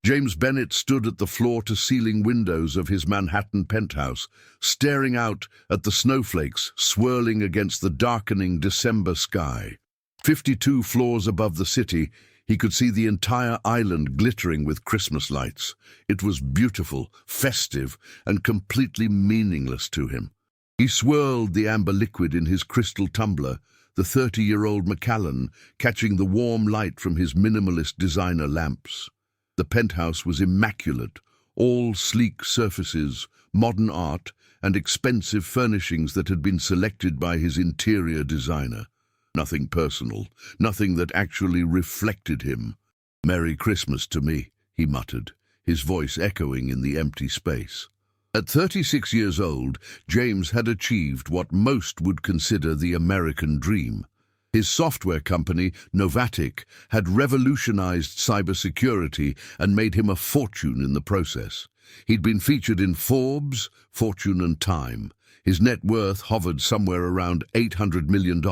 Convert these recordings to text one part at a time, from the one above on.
James Bennett stood at the floor-to-ceiling windows of his Manhattan penthouse, staring out at the snowflakes swirling against the darkening December sky. 52 floors above the city, he could see the entire island glittering with Christmas lights. It was beautiful, festive, and completely meaningless to him. He swirled the amber liquid in his crystal tumbler, the 30-year-old Macallan catching the warm light from his minimalist designer lamps. The penthouse was immaculate, all sleek surfaces, modern art, and expensive furnishings that had been selected by his interior designer. Nothing personal, nothing that actually reflected him. "Merry Christmas to me," he muttered, his voice echoing in the empty space. At 36 years old, James had achieved what most would consider the American dream. His software company, Novatic, had revolutionized cybersecurity and made him a fortune in the process. He'd been featured in Forbes, Fortune and Time. His net worth hovered somewhere around $800 million.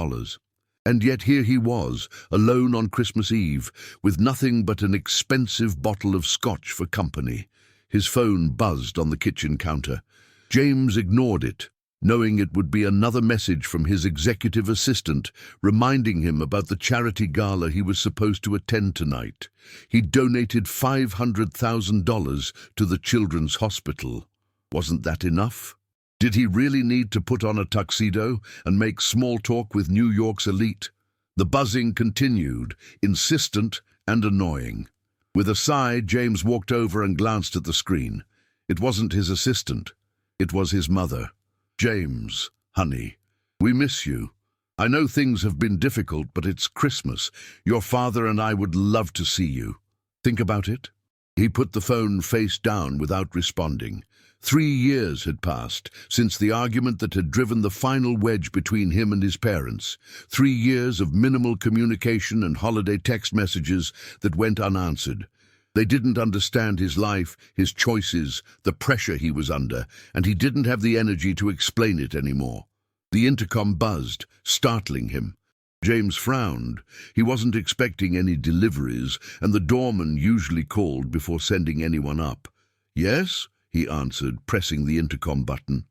And yet here he was, alone on Christmas Eve, with nothing but an expensive bottle of scotch for company. His phone buzzed on the kitchen counter. James ignored it, knowing it would be another message from his executive assistant, reminding him about the charity gala he was supposed to attend tonight. He donated $500,000 to the Children's Hospital. Wasn't that enough? Did he really need to put on a tuxedo and make small talk with New York's elite? The buzzing continued, insistent and annoying. With a sigh, James walked over and glanced at the screen. It wasn't his assistant. It was his mother. "James, honey, we miss you. I know things have been difficult, but it's Christmas. Your father and I would love to see you. Think about it?" He put the phone face down without responding. 3 years had passed since the argument that had driven the final wedge between him and his parents. 3 years of minimal communication and holiday text messages that went unanswered. They didn't understand his life, his choices, the pressure he was under, and he didn't have the energy to explain it anymore. The intercom buzzed, startling him. James frowned. He wasn't expecting any deliveries, and the doorman usually called before sending anyone up. "Yes?" he answered, pressing the intercom button.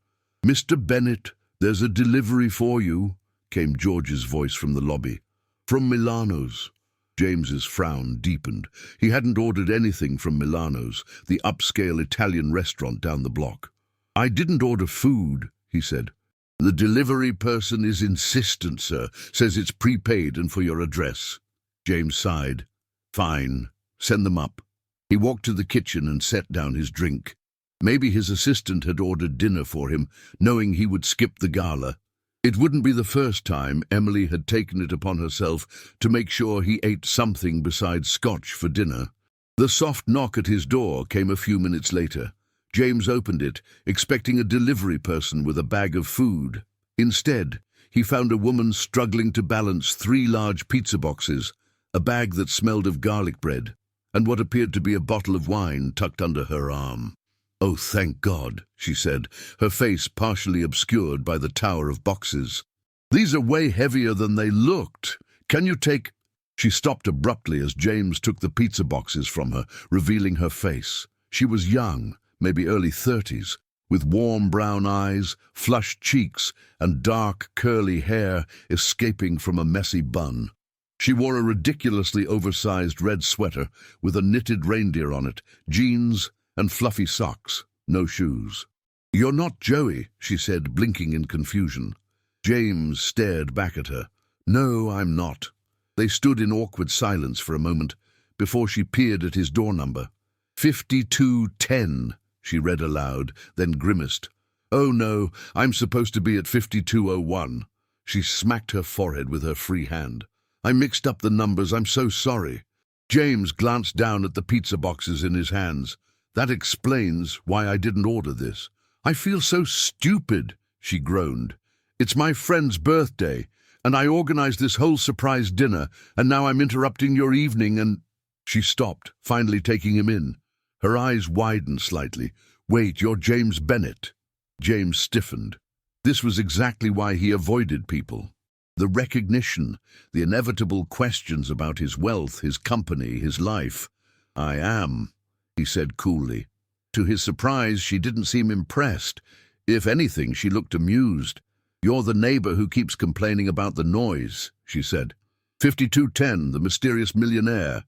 "Mr. Bennett, there's a delivery for you," came George's voice from the lobby. "From Milano's." James's frown deepened. He hadn't ordered anything from Milano's, the upscale Italian restaurant down the block. "I didn't order food," he said. "The delivery person is insistent, sir. Says it's prepaid and for your address." James sighed. "Fine. Send them up." He walked to the kitchen and set down his drink. Maybe his assistant had ordered dinner for him, knowing he would skip the gala. It wouldn't be the first time Emily had taken it upon herself to make sure he ate something besides scotch for dinner. The soft knock at his door came a few minutes later. James opened it, expecting a delivery person with a bag of food. Instead, he found a woman struggling to balance 3 large pizza boxes, a bag that smelled of garlic bread, and what appeared to be a bottle of wine tucked under her arm. "Oh, thank God," she said, her face partially obscured by the tower of boxes. "These are way heavier than they looked. Can you take—" She stopped abruptly as James took the pizza boxes from her, revealing her face. She was young, maybe early 30s, with warm brown eyes, flushed cheeks, and dark, curly hair escaping from a messy bun. She wore a ridiculously oversized red sweater with a knitted reindeer on it, jeans, and fluffy socks, no shoes. "You're not Joey," she said, blinking in confusion. James stared back at her. "No, I'm not." They stood in awkward silence for a moment, before she peered at his door number. 5210, she read aloud, then grimaced. "Oh no, I'm supposed to be at 5201. She smacked her forehead with her free hand. "I mixed up the numbers, I'm so sorry." James glanced down at the pizza boxes in his hands. "That explains why I didn't order this." "I feel so stupid," she groaned. "It's my friend's birthday, and I organized this whole surprise dinner, and now I'm interrupting your evening and—" She stopped, finally taking him in. Her eyes widened slightly. "Wait, you're James Bennett." James stiffened. This was exactly why he avoided people. The recognition, the inevitable questions about his wealth, his company, his life. "I am," he he said coolly. To his surprise, she didn't seem impressed. If anything, she looked amused. "You're the neighbor who keeps complaining about the noise," she said. 5210, the mysterious millionaire."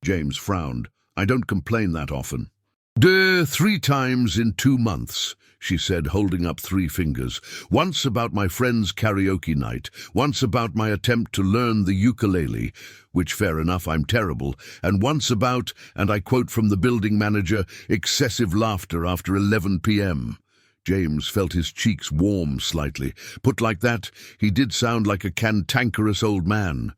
James frowned. "I don't complain that often." "Dear, 3 times in 2 months," she said, holding up 3 fingers. "Once about my friend's karaoke night, once about my attempt to learn the ukulele, which fair enough, I'm terrible, and once about, and I quote from the building manager, excessive laughter after 11 p.m. James felt his cheeks warm slightly. Put like that, he did sound like a cantankerous old man.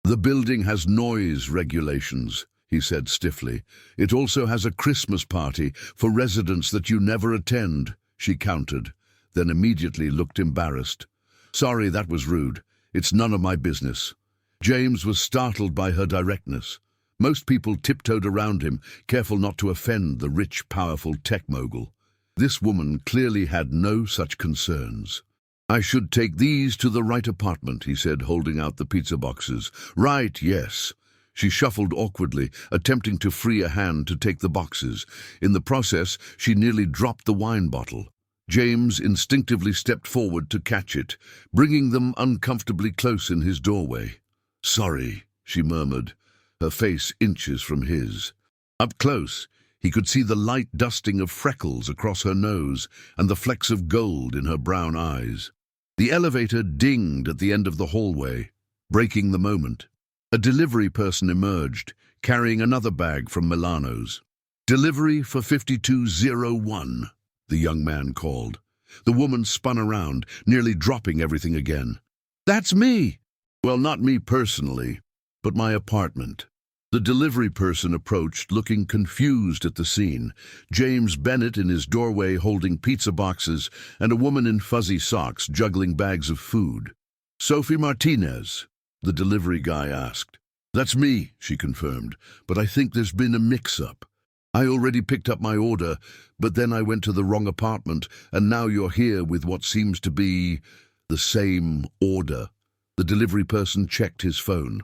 "The building has noise regulations," he said stiffly. "It also has a Christmas party for residents that you never attend," she countered, then immediately looked embarrassed. "Sorry, that was rude. It's none of my business." James was startled by her directness. Most people tiptoed around him, careful not to offend the rich, powerful tech mogul. This woman clearly had no such concerns. "I should take these to the right apartment," he said, holding out the pizza boxes. "Right, yes." She shuffled awkwardly, attempting to free a hand to take the boxes. In the process, she nearly dropped the wine bottle. James instinctively stepped forward to catch it, bringing them uncomfortably close in his doorway. "Sorry," she murmured, her face inches from his. Up close, he could see the light dusting of freckles across her nose and the flecks of gold in her brown eyes. The elevator dinged at the end of the hallway, breaking the moment. A delivery person emerged, carrying another bag from Milano's. "Delivery for 5201, the young man called. The woman spun around, nearly dropping everything again. "That's me!" "Well, not me personally, but my apartment." The delivery person approached, looking confused at the scene. James Bennett in his doorway holding pizza boxes, and a woman in fuzzy socks juggling bags of food. "Sophie Martinez?" the delivery guy asked. "That's me," she confirmed, "but I think there's been a mix-up. I already picked up my order, but then I went to the wrong apartment, and now you're here with what seems to be the same order." The delivery person checked his phone.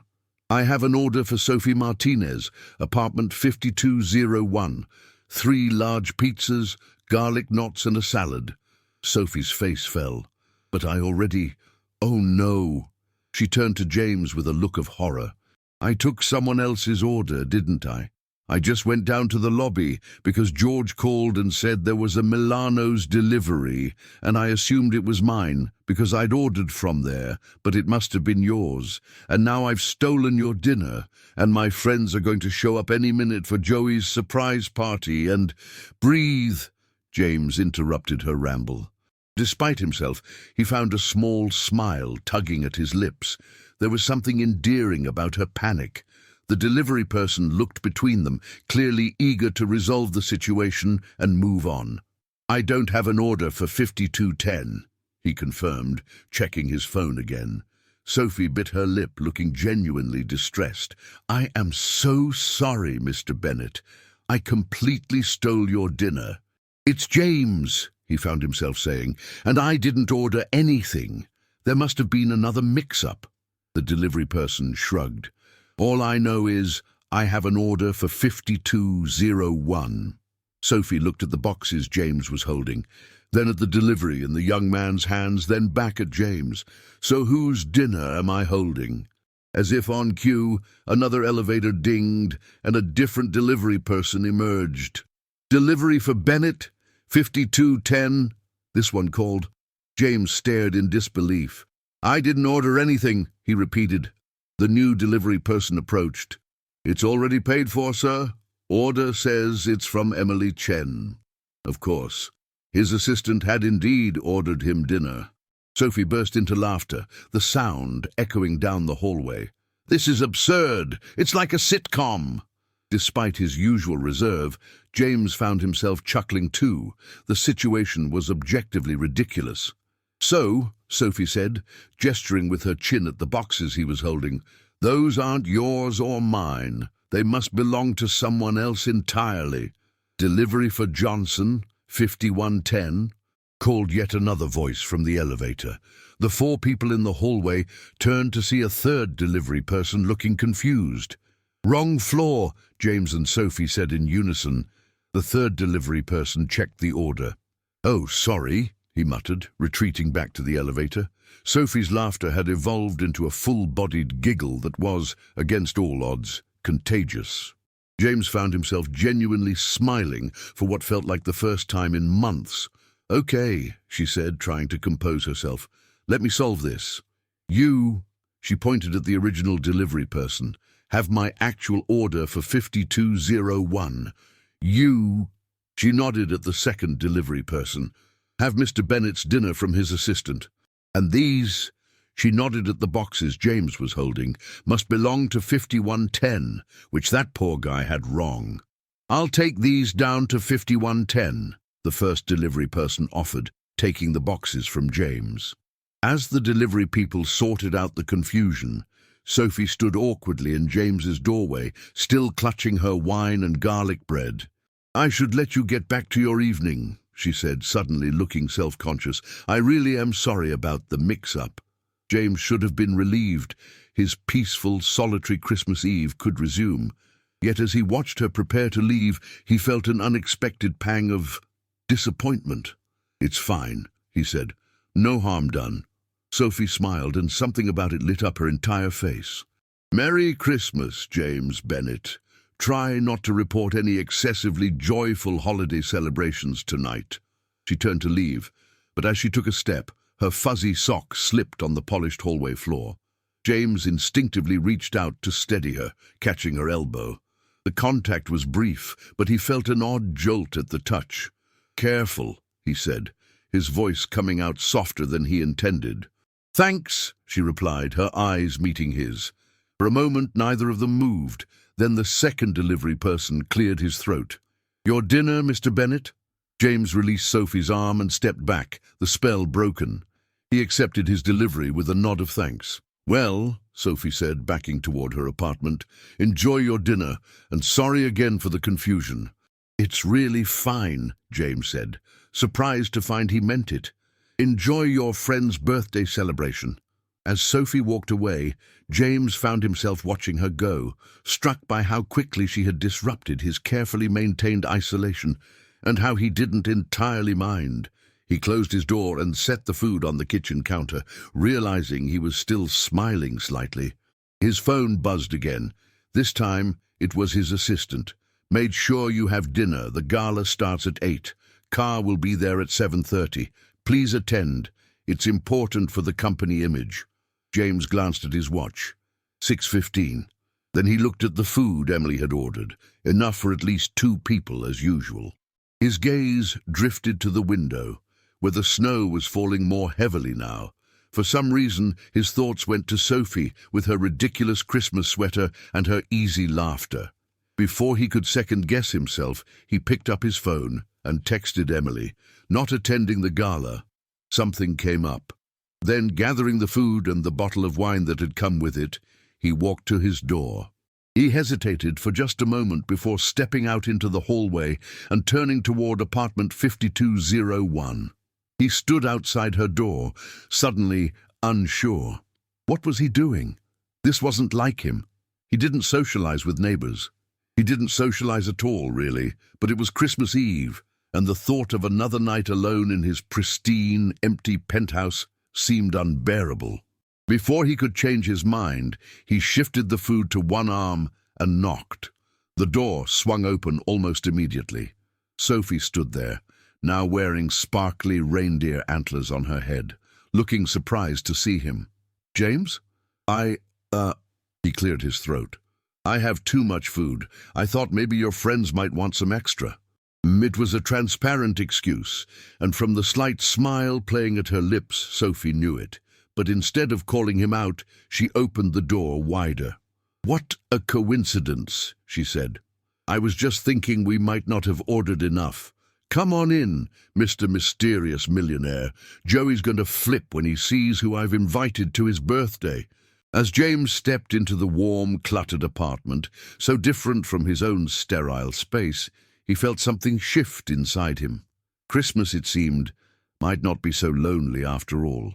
"I have an order for Sophie Martinez, apartment 5201. 3 large pizzas, garlic knots and a salad." Sophie's face fell. "But I already... Oh no." She turned to James with a look of horror. "I took someone else's order, didn't I? I just went down to the lobby because George called and said there was a Milano's delivery, and I assumed it was mine because I'd ordered from there, but it must have been yours. And now I've stolen your dinner, and my friends are going to show up any minute for Joey's surprise party, and..." "Breathe," James interrupted her ramble. Despite himself, he found a small smile tugging at his lips. There was something endearing about her panic. The delivery person looked between them, clearly eager to resolve the situation and move on. "I don't have an order for 5210, he confirmed, checking his phone again. Sophie bit her lip, looking genuinely distressed. "I am so sorry, Mr. Bennett. I completely stole your dinner." "It's James," he found himself saying, "and I didn't order anything. There must have been another mix-up." The delivery person shrugged. "All I know is I have an order for 5201. Sophie looked at the boxes James was holding, then at the delivery in the young man's hands, then back at James. "So whose dinner am I holding?" As if on cue, another elevator dinged, and a different delivery person emerged. "Delivery for Bennett, 5210, this one called. James stared in disbelief. "I didn't order anything," he repeated. The new delivery person approached. "It's already paid for, sir. Order says it's from Emily Chen." Of course, his assistant had indeed ordered him dinner. Sophie burst into laughter, the sound echoing down the hallway. "This is absurd. It's like a sitcom." Despite his usual reserve, James found himself chuckling too. The situation was objectively ridiculous. "So," Sophie said, gesturing with her chin at the boxes he was holding, "those aren't yours or mine. They must belong to someone else entirely." "Delivery for Johnson, 5110, called yet another voice from the elevator. The 4 people in the hallway turned to see a third delivery person looking confused. "Wrong floor," James and Sophie said in unison. The third delivery person checked the order. "Oh, sorry," he muttered, retreating back to the elevator. Sophie's laughter had evolved into a full-bodied giggle that was, against all odds, contagious. James found himself genuinely smiling for what felt like the first time in months. "Okay," she said, trying to compose herself. "Let me solve this. You," she pointed at the original delivery person, "have my actual order for 5201. You," she nodded at the second delivery person, "have Mr. Bennett's dinner from his assistant. And these," she nodded at the boxes James was holding, "must belong to 5110, which that poor guy had wrong." "I'll take these down to 5110, the first delivery person offered, taking the boxes from James. As the delivery people sorted out the confusion, Sophie stood awkwardly in James's doorway, still clutching her wine and garlic bread. "I should let you get back to your evening," she said, suddenly looking self-conscious. "I really am sorry about the mix-up." James should have been relieved. His peaceful, solitary Christmas Eve could resume. Yet as he watched her prepare to leave, he felt an unexpected pang of disappointment. "It's fine," he said. "No harm done." Sophie smiled, and something about it lit up her entire face. "Merry Christmas, James Bennett. Try not to report any excessively joyful holiday celebrations tonight." She turned to leave, but as she took a step, her fuzzy sock slipped on the polished hallway floor. James instinctively reached out to steady her, catching her elbow. The contact was brief, but he felt an odd jolt at the touch. "Careful," he said, his voice coming out softer than he intended. "Thanks," she replied, her eyes meeting his. For a moment neither of them moved. Then the second delivery person cleared his throat. "Your dinner, Mr. Bennett?" James released Sophie's arm and stepped back, the spell broken. He accepted his delivery with a nod of thanks. "Well," Sophie said, backing toward her apartment, "enjoy your dinner, and sorry again for the confusion." "It's really fine," James said, surprised to find he meant it. "Enjoy your friend's birthday celebration." As Sophie walked away, James found himself watching her go, struck by how quickly she had disrupted his carefully maintained isolation, and how he didn't entirely mind. He closed his door and set the food on the kitchen counter, realizing he was still smiling slightly. His phone buzzed again. This time it was his assistant. "Made sure you have dinner. The gala starts at 8. Car will be there at 7:30. Please attend. It's important for the company image." James glanced at his watch. 6:15. Then he looked at the food Emily had ordered, enough for at least 2 people as usual. His gaze drifted to the window, where the snow was falling more heavily now. For some reason, his thoughts went to Sophie with her ridiculous Christmas sweater and her easy laughter. Before he could second-guess himself, he picked up his phone and texted Emily, not attending the gala. Something came up. Then, gathering the food and the bottle of wine that had come with it, he walked to his door. He hesitated for just a moment before stepping out into the hallway and turning toward apartment 5201. He stood outside her door, suddenly unsure. What was he doing? This wasn't like him. He didn't socialize with neighbors. He didn't socialize at all, really, but it was Christmas Eve, and the thought of another night alone in his pristine, empty penthouse seemed unbearable. Before he could change his mind, he shifted the food to one arm and knocked. The door swung open almost immediately. Sophie stood there, now wearing sparkly reindeer antlers on her head, looking surprised to see him. "James? He cleared his throat. "I have too much food. I thought maybe your friends might want some extra." It was a transparent excuse, and from the slight smile playing at her lips, Sophie knew it. But instead of calling him out, she opened the door wider. "What a coincidence," she said. "I was just thinking we might not have ordered enough. Come on in, Mr. Mysterious Millionaire. Joey's going to flip when he sees who I've invited to his birthday." As James stepped into the warm, cluttered apartment, so different from his own sterile space, he felt something shift inside him. Christmas, it seemed, might not be so lonely after all.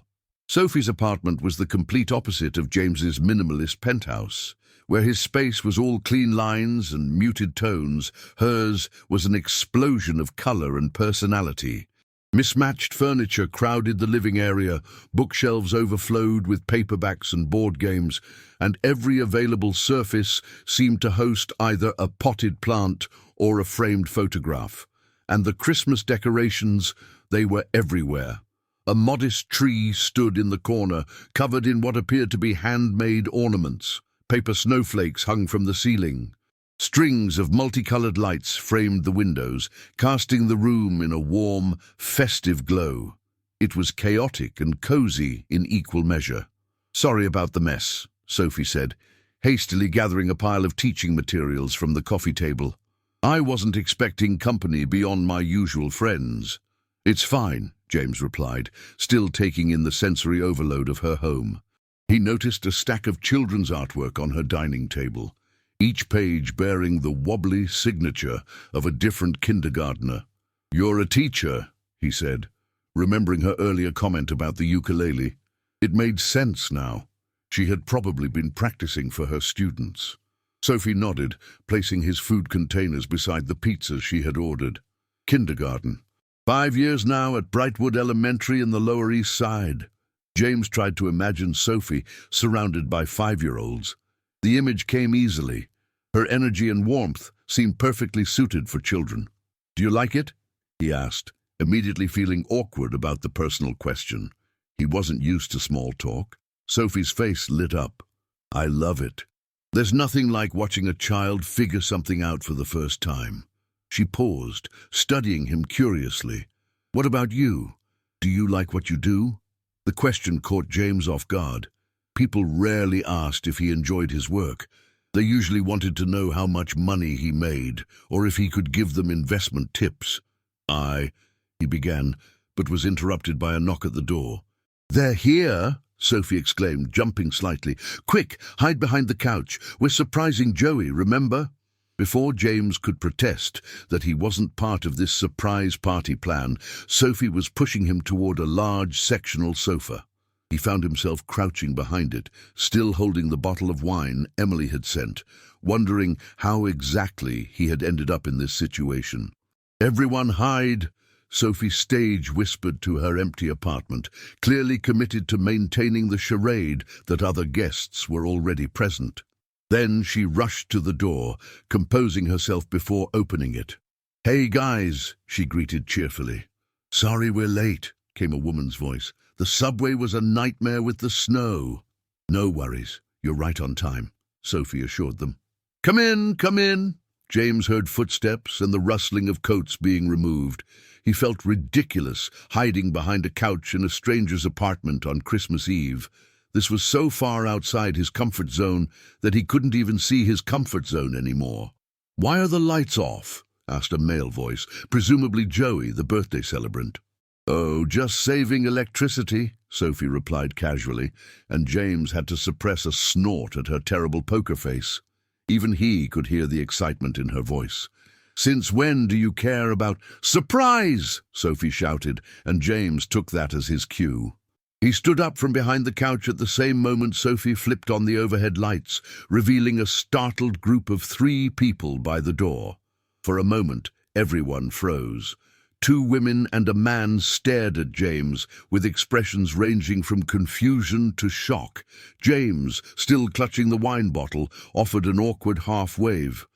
Sophie's apartment was the complete opposite of James's minimalist penthouse, Where his space was all clean lines and muted tones, hers was an explosion of color and personality. Mismatched furniture crowded the living area, bookshelves overflowed with paperbacks and board games, and every available surface seemed to host either a potted plant or a framed photograph. And the Christmas decorations, they were everywhere. A modest tree stood in the corner, covered in what appeared to be handmade ornaments. Paper snowflakes hung from the ceiling. Strings of multicolored lights framed the windows, casting the room in a warm, festive glow. It was chaotic and cozy in equal measure. "Sorry about the mess," Sophie said, hastily gathering a pile of teaching materials from the coffee table. "I wasn't expecting company beyond my usual friends." "It's fine," James replied, still taking in the sensory overload of her home. He noticed a stack of children's artwork on her dining table, each page bearing the wobbly signature of a different kindergartner. "You're a teacher," he said, remembering her earlier comment about the ukulele. It made sense now. She had probably been practicing for her students. Sophie nodded, placing his food containers beside the pizzas she had ordered. "Kindergarten. 5 years now at Brightwood Elementary in the Lower East Side." James tried to imagine Sophie surrounded by 5-year-olds. The image came easily. Her energy and warmth seemed perfectly suited for children. "Do you like it?" he asked, immediately feeling awkward about the personal question. He wasn't used to small talk. Sophie's face lit up. "I love it. There's nothing like watching a child figure something out for the first time." She paused, studying him curiously. "What about you? Do you like what you do?" The question caught James off guard. People rarely asked if he enjoyed his work. They usually wanted to know how much money he made, or if he could give them investment tips. He began, but was interrupted by a knock at the door. "They're here!" Sophie exclaimed, jumping slightly. "Quick, hide behind the couch. We're surprising Joey, remember?" Before James could protest that he wasn't part of this surprise party plan, Sophie was pushing him toward a large sectional sofa. He found himself crouching behind it, still holding the bottle of wine Emily had sent, wondering how exactly he had ended up in this situation. "Everyone hide!" Sophie stage whispered to her empty apartment, clearly committed to maintaining the charade that other guests were already present. Then she rushed to the door, composing herself before opening it. "Hey guys," she greeted cheerfully. "Sorry we're late," came a woman's voice. "The subway was a nightmare with the snow." "No worries, you're right on time," Sophie assured them. Come in, come in." James heard footsteps and the rustling of coats being removed. He felt ridiculous, hiding behind a couch in a stranger's apartment on Christmas Eve. This was so far outside his comfort zone that he couldn't even see his comfort zone anymore. "Why are the lights off?" asked a male voice, presumably Joey, the birthday celebrant. "Oh, just saving electricity," Sophie replied casually, and James had to suppress a snort at her terrible poker face. Even he could hear the excitement in her voice. "Since when do you care about—" "Surprise!" Sophie shouted, and James took that as his cue. He stood up from behind the couch at the same moment Sophie flipped on the overhead lights, revealing a startled group of 3 people by the door. For a moment, everyone froze. 2 women and a man stared at James, with expressions ranging from confusion to shock. James, still clutching the wine bottle, offered an awkward half-wave.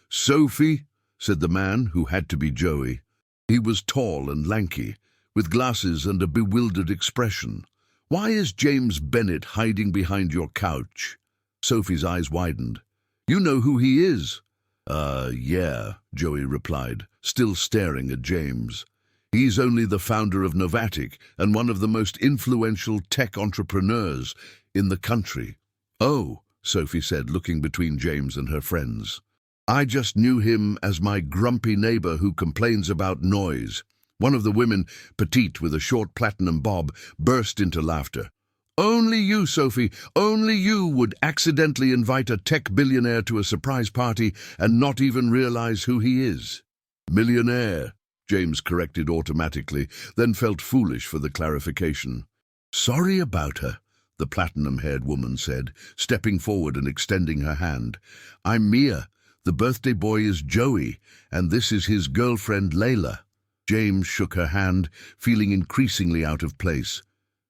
Sophie," said the man, who had to be Joey. He was tall and lanky, with glasses and a bewildered expression. "Why is James Bennett hiding behind your couch?" Sophie's eyes widened. "You know who he is?" Yeah," Joey replied, still staring at James. "He's only the founder of Novatic and one of the most influential tech entrepreneurs in the country." "Oh," Sophie said, looking between James and her friends. "I just knew him as my grumpy neighbor who complains about noise." One of the women, petite with a short platinum bob, burst into laughter. "Only you, Sophie, only you would accidentally invite a tech billionaire to a surprise party and not even realize who he is." "Millionaire," James corrected automatically, then felt foolish for the clarification. "Sorry about her," the platinum-haired woman said, stepping forward and extending her hand. "I'm Mia. The birthday boy is Joey, and this is his girlfriend Layla." James shook her hand, feeling increasingly out of place.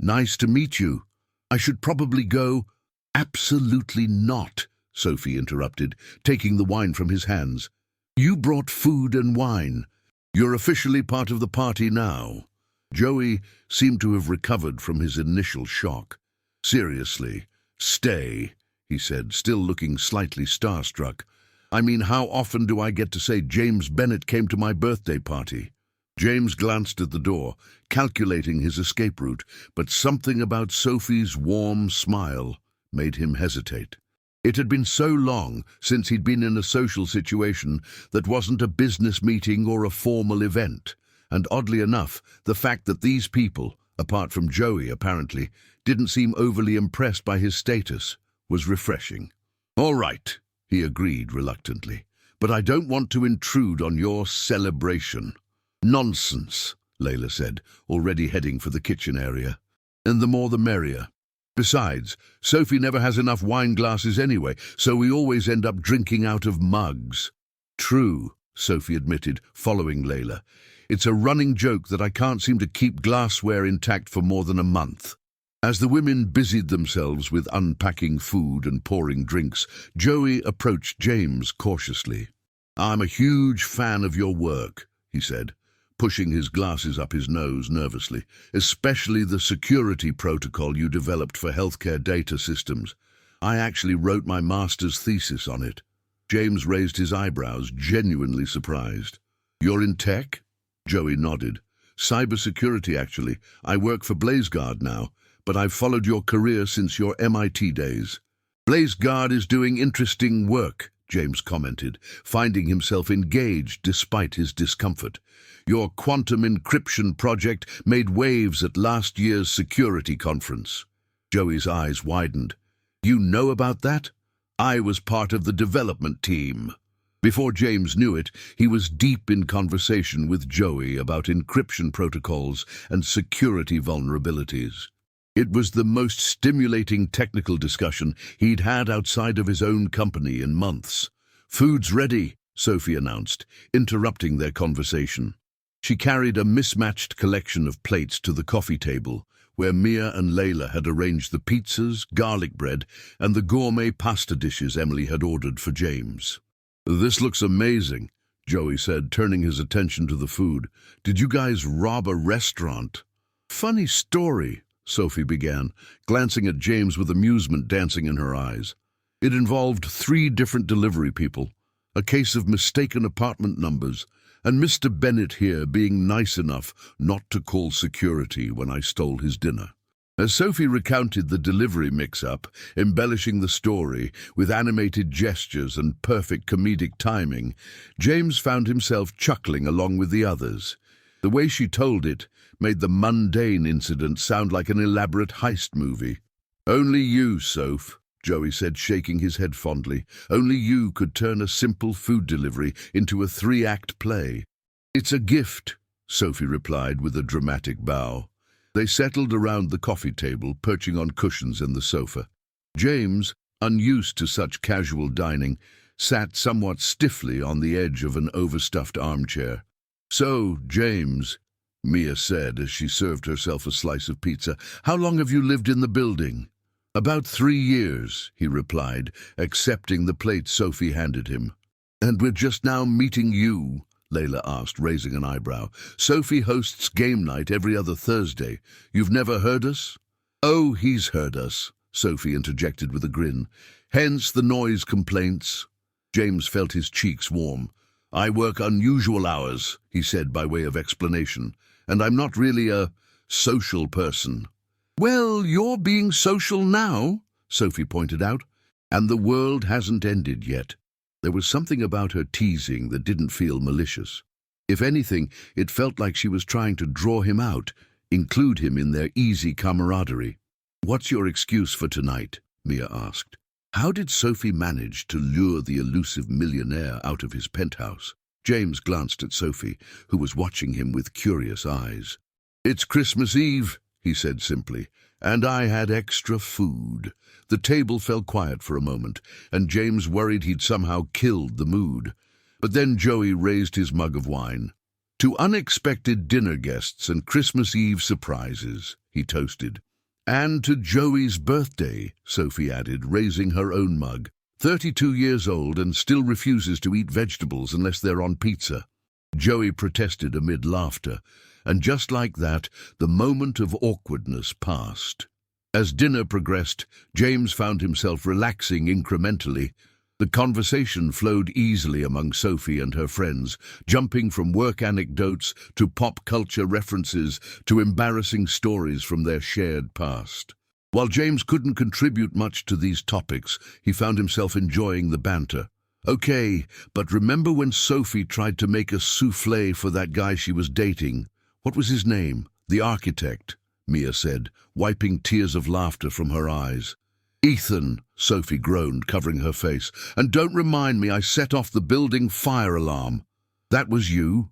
"Nice to meet you. I should probably go—" "Absolutely not," Sophie interrupted, taking the wine from his hands. "You brought food and wine. You're officially part of the party now." Joey seemed to have recovered from his initial shock. "Seriously, stay," he said, still looking slightly starstruck. "I mean, how often do I get to say James Bennett came to my birthday party?" James glanced at the door, calculating his escape route, but something about Sophie's warm smile made him hesitate. It had been so long since he'd been in a social situation that wasn't a business meeting or a formal event, and oddly enough, the fact that these people, apart from Joey apparently, didn't seem overly impressed by his status was refreshing. "All right," he agreed reluctantly, "but I don't want to intrude on your celebration." "Nonsense," Layla said, already heading for the kitchen area. "And the more the merrier. Besides, Sophie never has enough wine glasses anyway, so we always end up drinking out of mugs." "True," Sophie admitted, following Layla. "It's a running joke that I can't seem to keep glassware intact for more than a month." As the women busied themselves with unpacking food and pouring drinks, Joey approached James cautiously. "I'm a huge fan of your work," he said, pushing his glasses up his nose nervously, "especially the security protocol you developed for healthcare data systems. I actually wrote my master's thesis on it." James raised his eyebrows, genuinely surprised. "You're in tech?" Joey nodded. "Cybersecurity, actually. I work for BlazeGuard now, but I've followed your career since your MIT days." "BlazeGuard is doing interesting work," James commented, finding himself engaged despite his discomfort. "Your quantum encryption project made waves at last year's security conference." Joey's eyes widened. "You know about that? I was part of the development team." Before James knew it, he was deep in conversation with Joey about encryption protocols and security vulnerabilities. It was the most stimulating technical discussion he'd had outside of his own company in months. "Food's ready," Sophie announced, interrupting their conversation. She carried a mismatched collection of plates to the coffee table, where Mia and Layla had arranged the pizzas, garlic bread, and the gourmet pasta dishes Emily had ordered for James. "This looks amazing," Joey said, turning his attention to the food. "Did you guys rob a restaurant?" "Funny story," Sophie began, glancing at James with amusement dancing in her eyes. "It involved 3 different delivery people, a case of mistaken apartment numbers, and Mr. Bennett here being nice enough not to call security when I stole his dinner." As Sophie recounted the delivery mix-up, embellishing the story with animated gestures and perfect comedic timing, James found himself chuckling along with the others. The way she told it made the mundane incident sound like an elaborate heist movie. "Only you, Soph," Joey said, shaking his head fondly. "Only you could turn a simple food delivery into a 3-act play." "It's a gift," Sophie replied with a dramatic bow. They settled around the coffee table, perching on cushions in the sofa. James, unused to such casual dining, sat somewhat stiffly on the edge of an overstuffed armchair. "So, James," Mia said as she served herself a slice of pizza, "how long have you lived in the building?" "About 3 years," he replied, accepting the plate Sophie handed him. "And we're just now meeting you?" Layla asked, raising an eyebrow. "Sophie hosts game night every other Thursday. You've never heard us?" "Oh, he's heard us," Sophie interjected with a grin. "Hence the noise complaints." James felt his cheeks warm. "I work unusual hours," he said by way of explanation, "and I'm not really a social person." "Well, you're being social now," Sophie pointed out. "And the world hasn't ended yet." There was something about her teasing that didn't feel malicious. If anything, it felt like she was trying to draw him out, include him in their easy camaraderie. "What's your excuse for tonight?" Mia asked. How did Sophie manage to lure the elusive millionaire out of his penthouse? James glanced at Sophie, who was watching him with curious eyes. "It's Christmas Eve," he said simply, "and I had extra food." The table fell quiet for a moment, and James worried he'd somehow killed the mood. But then Joey raised his mug of wine. "To unexpected dinner guests and Christmas Eve surprises," he toasted. "And to Joey's birthday," Sophie added, raising her own mug. 32 years old and still refuses to eat vegetables unless they're on pizza. Joey protested amid laughter, and just like that, the moment of awkwardness passed. As dinner progressed, James found himself relaxing incrementally. The conversation flowed easily among Sophie and her friends, jumping from work anecdotes to pop culture references to embarrassing stories from their shared past. While James couldn't contribute much to these topics, he found himself enjoying the banter. "Okay, but remember when Sophie tried to make a soufflé for that guy she was dating? What was his name? The architect," Mia said, wiping tears of laughter from her eyes. "Ethan," Sophie groaned, covering her face. "And don't remind me I set off the building fire alarm." "That was you?"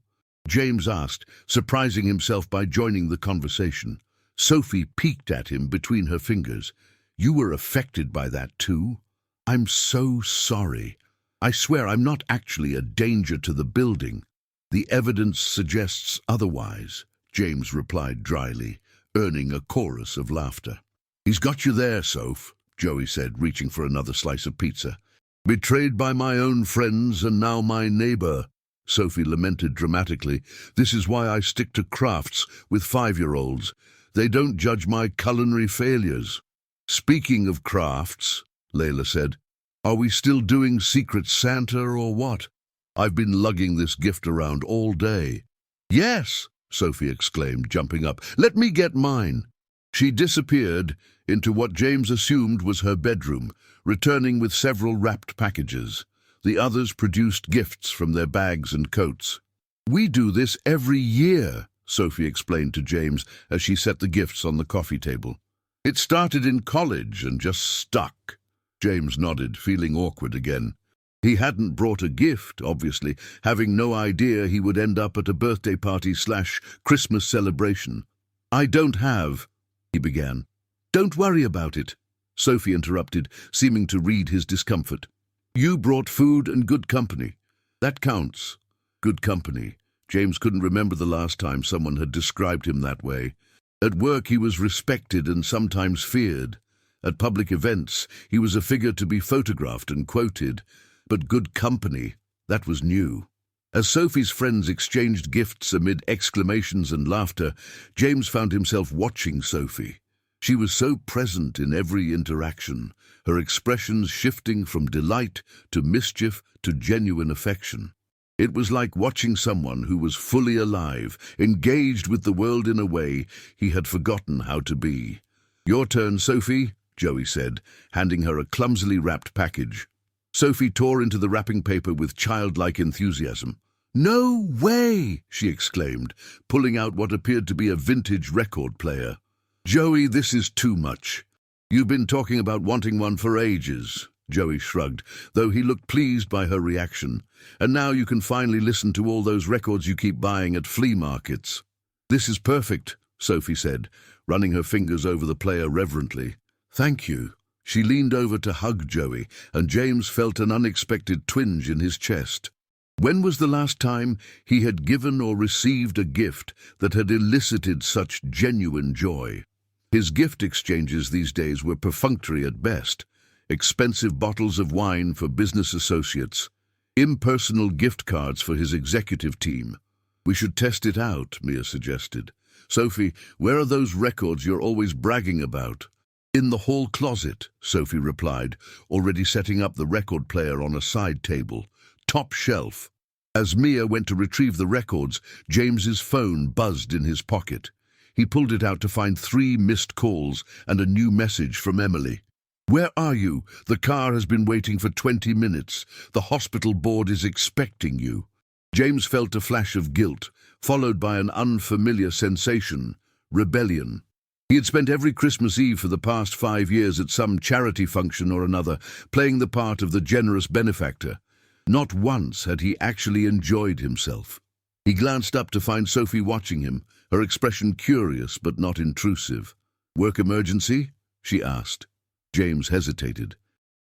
James asked, surprising himself by joining the conversation. Sophie peeked at him between her fingers. "You were affected by that too? I'm so sorry. I swear I'm not actually a danger to the building." "The evidence suggests otherwise," James replied dryly, earning a chorus of laughter. "He's got you there, Soph," Joey said, reaching for another slice of pizza. "Betrayed by my own friends and now my neighbor," Sophie lamented dramatically. "This is why I stick to crafts with 5-year-olds. They don't judge my culinary failures." "Speaking of crafts," Layla said, "are we still doing Secret Santa or what? I've been lugging this gift around all day." "Yes," Sophie exclaimed, jumping up. "Let me get mine." She disappeared into what James assumed was her bedroom, returning with several wrapped packages. The others produced gifts from their bags and coats. "We do this every year," Sophie explained to James as she set the gifts on the coffee table. "It started in college and just stuck." James nodded, feeling awkward again. He hadn't brought a gift, obviously, having no idea he would end up at a birthday party/Christmas celebration. "I don't have," he began. "Don't worry about it," Sophie interrupted, seeming to read his discomfort. "You brought food and good company. That counts." Good company. James couldn't remember the last time someone had described him that way. At work he was respected and sometimes feared. At public events he was a figure to be photographed and quoted. But good company, that was new. As Sophie's friends exchanged gifts amid exclamations and laughter, James found himself watching Sophie. She was so present in every interaction, her expressions shifting from delight to mischief to genuine affection. It was like watching someone who was fully alive, engaged with the world in a way he had forgotten how to be. "Your turn, Sophie," Joey said, handing her a clumsily wrapped package. Sophie tore into the wrapping paper with childlike enthusiasm. "No way!" she exclaimed, pulling out what appeared to be a vintage record player. "Joey, this is too much. You've been talking about wanting one for ages." Joey shrugged, though he looked pleased by her reaction. "And now you can finally listen to all those records you keep buying at flea markets." "This is perfect," Sophie said, running her fingers over the player reverently. "Thank you." She leaned over to hug Joey, and James felt an unexpected twinge in his chest. When was the last time he had given or received a gift that had elicited such genuine joy? His gift exchanges these days were perfunctory at best. Expensive bottles of wine for business associates, impersonal gift cards for his executive team. "We should test it out," Mia suggested. "Sophie, where are those records you're always bragging about?" "In the hall closet," Sophie replied, already setting up the record player on a side table. "Top shelf." As Mia went to retrieve the records, James's phone buzzed in his pocket. He pulled it out to find 3 missed calls and a new message from Emily. "Where are you? The car has been waiting for 20 minutes. The hospital board is expecting you." James felt a flash of guilt, followed by an unfamiliar sensation: rebellion. He had spent every Christmas Eve for the past 5 years at some charity function or another, playing the part of the generous benefactor. Not once had he actually enjoyed himself. He glanced up to find Sophie watching him, her expression curious but not intrusive. "Work emergency?" she asked. James hesitated.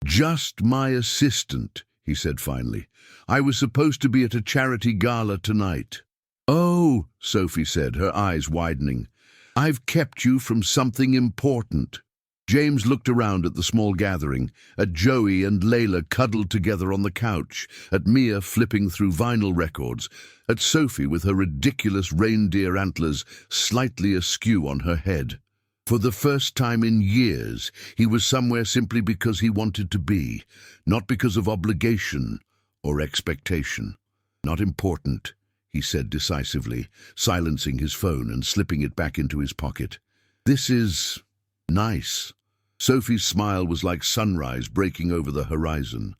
"Just my assistant," he said finally. "I was supposed to be at a charity gala tonight." "Oh," Sophie said, her eyes widening. "I've kept you from something important." James looked around at the small gathering, at Joey and Layla cuddled together on the couch, at Mia flipping through vinyl records, at Sophie with her ridiculous reindeer antlers slightly askew on her head. For the first time in years, he was somewhere simply because he wanted to be, not because of obligation or expectation. "Not important," he said decisively, silencing his phone and slipping it back into his pocket. "This is nice." Sophie's smile was like sunrise breaking over the horizon.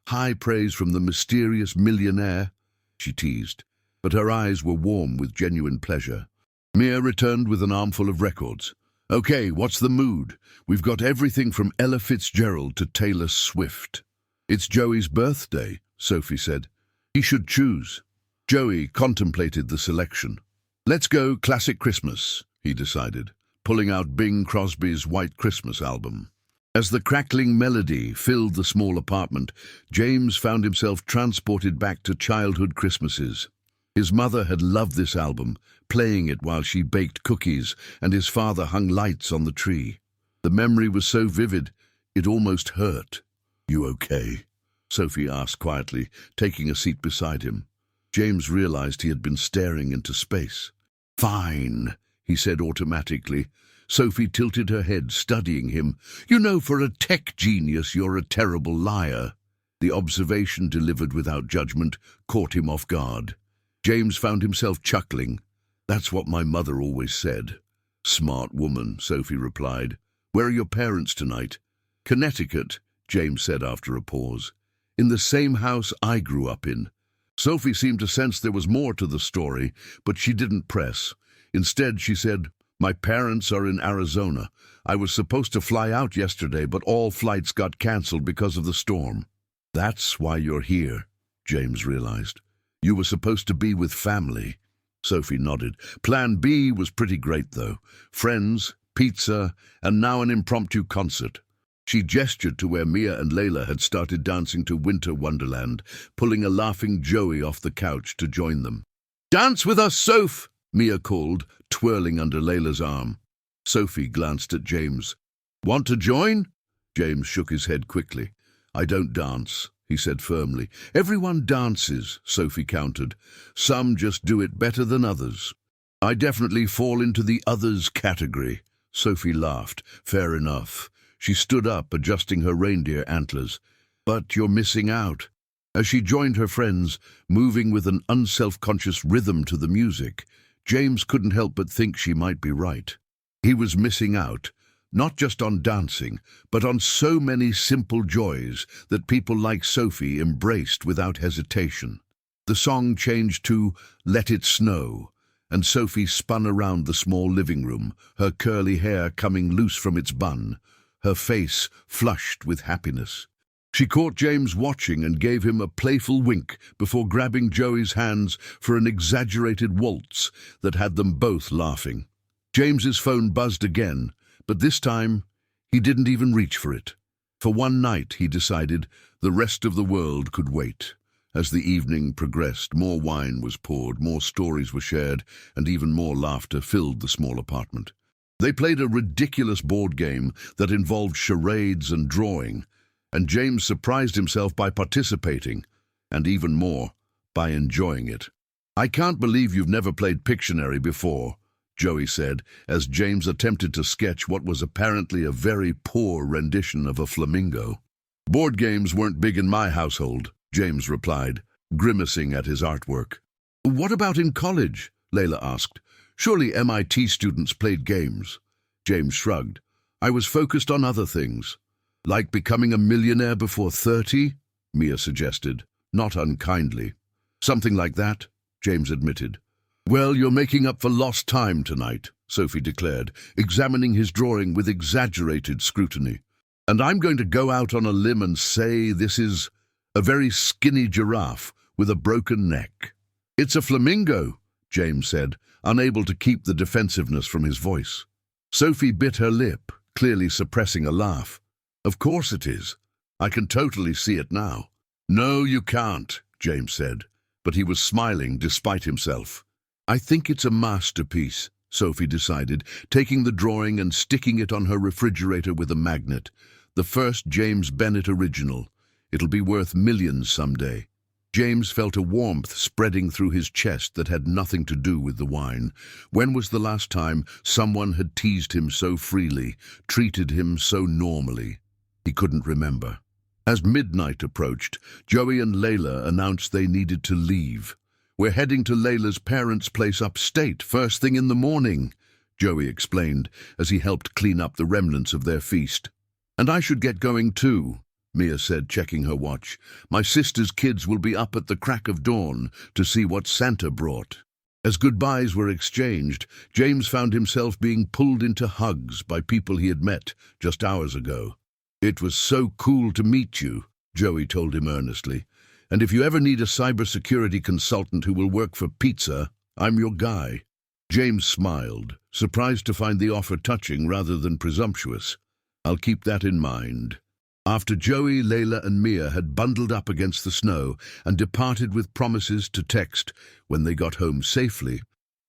"High praise from the mysterious millionaire," she teased, but her eyes were warm with genuine pleasure. Mia returned with an armful of records. "Okay, what's the mood? We've got everything from Ella Fitzgerald to Taylor Swift." "It's Joey's birthday," Sophie said. "He should choose." Joey contemplated the selection. "Let's go Classic Christmas," he decided, pulling out Bing Crosby's White Christmas album. As the crackling melody filled the small apartment, James found himself transported back to childhood Christmases. His mother had loved this album, playing it while she baked cookies, and his father hung lights on the tree. The memory was so vivid, it almost hurt. "You okay?" Sophie asked quietly, taking a seat beside him. James realized he had been staring into space. "Fine," he said automatically. Sophie tilted her head, studying him. "You know, for a tech genius, you're a terrible liar." The observation, delivered without judgment, caught him off guard. James found himself chuckling. "That's what my mother always said." "Smart woman," Sophie replied. "Where are your parents tonight?" "Connecticut," James said after a pause. "In the same house I grew up in." Sophie seemed to sense there was more to the story, but she didn't press. Instead, she said, "My parents are in Arizona. I was supposed to fly out yesterday, but all flights got cancelled because of the storm." "That's why you're here," James realized. "You were supposed to be with family." Sophie nodded. Plan B was pretty great, though. Friends, pizza, and now an impromptu concert. She gestured to where Mia and Layla had started dancing to Winter Wonderland, pulling a laughing Joey off the couch to join them. "Dance with us, Soph!" Mia called, twirling under Layla's arm. Sophie glanced at James. "Want to join?" James shook his head quickly. "I don't dance," he said firmly. "Everyone dances," Sophie countered. "Some just do it better than others." "I definitely fall into the others category." Sophie laughed. "Fair enough." She stood up, adjusting her reindeer antlers. "But you're missing out." As she joined her friends, moving with an unself-conscious rhythm to the music, James couldn't help but think she might be right. He was missing out, not just on dancing, but on so many simple joys that people like Sophie embraced without hesitation. The song changed to "Let It Snow," and Sophie spun around the small living room, her curly hair coming loose from its bun, her face flushed with happiness. She caught James watching and gave him a playful wink before grabbing Joey's hands for an exaggerated waltz that had them both laughing. James's phone buzzed again, but this time he didn't even reach for it. For one night, he decided, the rest of the world could wait. As the evening progressed, more wine was poured, more stories were shared, and even more laughter filled the small apartment. They played a ridiculous board game that involved charades and drawing, and James surprised himself by participating, and even more, by enjoying it. "I can't believe you've never played Pictionary before," Joey said, as James attempted to sketch what was apparently a very poor rendition of a flamingo. "Board games weren't big in my household," James replied, grimacing at his artwork. "What about in college?" Layla asked. "Surely MIT students played games." James shrugged. "I was focused on other things." "Like becoming a millionaire before 30? Mia suggested, not unkindly. "Something like that," James admitted. "Well, you're making up for lost time tonight," Sophie declared, examining his drawing with exaggerated scrutiny. "And I'm going to go out on a limb and say this is a very skinny giraffe with a broken neck." "It's a flamingo," James said, unable to keep the defensiveness from his voice. Sophie bit her lip, clearly suppressing a laugh. "Of course it is. I can totally see it now." "No, you can't," James said, but he was smiling despite himself. "I think it's a masterpiece," Sophie decided, taking the drawing and sticking it on her refrigerator with a magnet. "The first James Bennett original. It'll be worth millions someday." James felt a warmth spreading through his chest that had nothing to do with the wine. When was the last time someone had teased him so freely, treated him so normally? He couldn't remember. As midnight approached, Joey and Layla announced they needed to leave. "We're heading to Layla's parents' place upstate, first thing in the morning," Joey explained as he helped clean up the remnants of their feast. "And I should get going too," Mia said, checking her watch. "My sister's kids will be up at the crack of dawn to see what Santa brought." As goodbyes were exchanged, James found himself being pulled into hugs by people he had met just hours ago. "It was so cool to meet you," Joey told him earnestly. "And if you ever need a cybersecurity consultant who will work for pizza, I'm your guy." James smiled, surprised to find the offer touching rather than presumptuous. "I'll keep that in mind." After Joey, Layla and Mia had bundled up against the snow and departed with promises to text when they got home safely,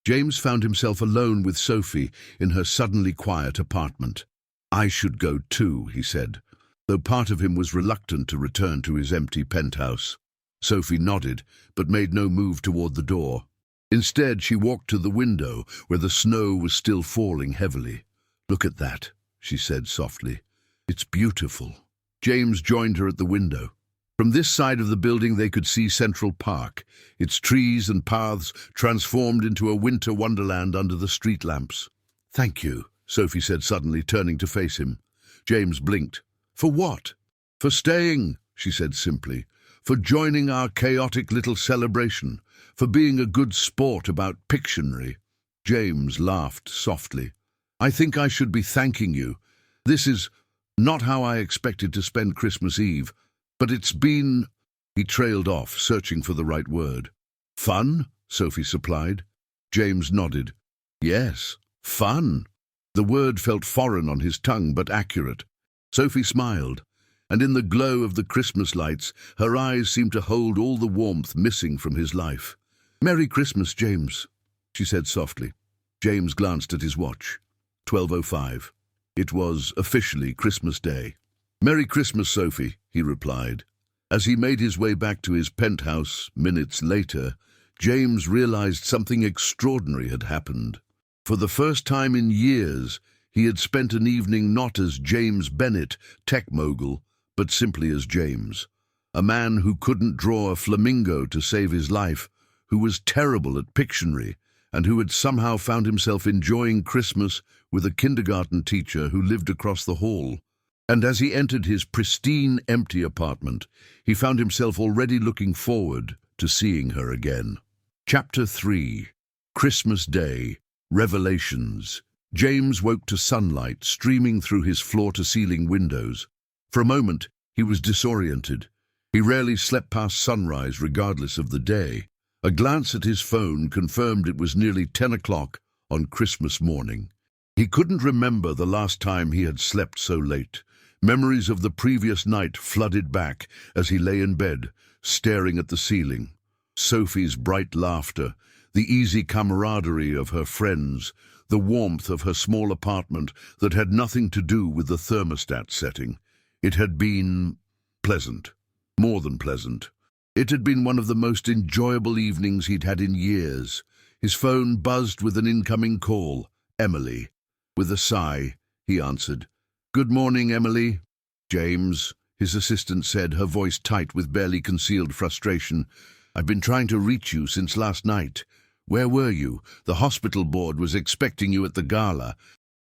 James found himself alone with Sophie in her suddenly quiet apartment. "I should go too," he said, though part of him was reluctant to return to his empty penthouse. Sophie nodded, but made no move toward the door. Instead, she walked to the window, where the snow was still falling heavily. "Look at that," she said softly. "It's beautiful." James joined her at the window. From this side of the building they could see Central Park, its trees and paths transformed into a winter wonderland under the street lamps. "Thank you," Sophie said suddenly, turning to face him. James blinked. "For what?" "For staying," she said simply. "For joining our chaotic little celebration. For being a good sport about Pictionary." James laughed softly. "I think I should be thanking you. This is not how I expected to spend Christmas Eve, but it's been—" He trailed off, searching for the right word. "Fun?" Sophie supplied. James nodded. "Yes, fun." The word felt foreign on his tongue, but accurate. Sophie smiled, and in the glow of the Christmas lights, her eyes seemed to hold all the warmth missing from his life. "Merry Christmas, James," she said softly. James glanced at his watch. 12:05. It was officially Christmas Day. "Merry Christmas, Sophie," he replied. As he made his way back to his penthouse minutes later, James realized something extraordinary had happened. For the first time in years, he had spent an evening not as James Bennett, tech mogul, but simply as James. A man who couldn't draw a flamingo to save his life, who was terrible at Pictionary, and who had somehow found himself enjoying Christmas with a kindergarten teacher who lived across the hall. And as he entered his pristine, empty apartment, he found himself already looking forward to seeing her again. Chapter 3. Christmas Day. Revelations. James woke to sunlight streaming through his floor-to-ceiling windows. For a moment, he was disoriented. He rarely slept past sunrise regardless of the day. A glance at his phone confirmed it was nearly 10 o'clock on Christmas morning. He couldn't remember the last time he had slept so late. Memories of the previous night flooded back as he lay in bed, staring at the ceiling. Sophie's bright laughter, the easy camaraderie of her friends, the warmth of her small apartment that had nothing to do with the thermostat setting. It had been pleasant, more than pleasant. It had been one of the most enjoyable evenings he'd had in years. His phone buzzed with an incoming call. Emily. With a sigh, he answered. "Good morning, Emily." "James," his assistant said, her voice tight with barely concealed frustration. "I've been trying to reach you since last night. Where were you? The hospital board was expecting you at the gala."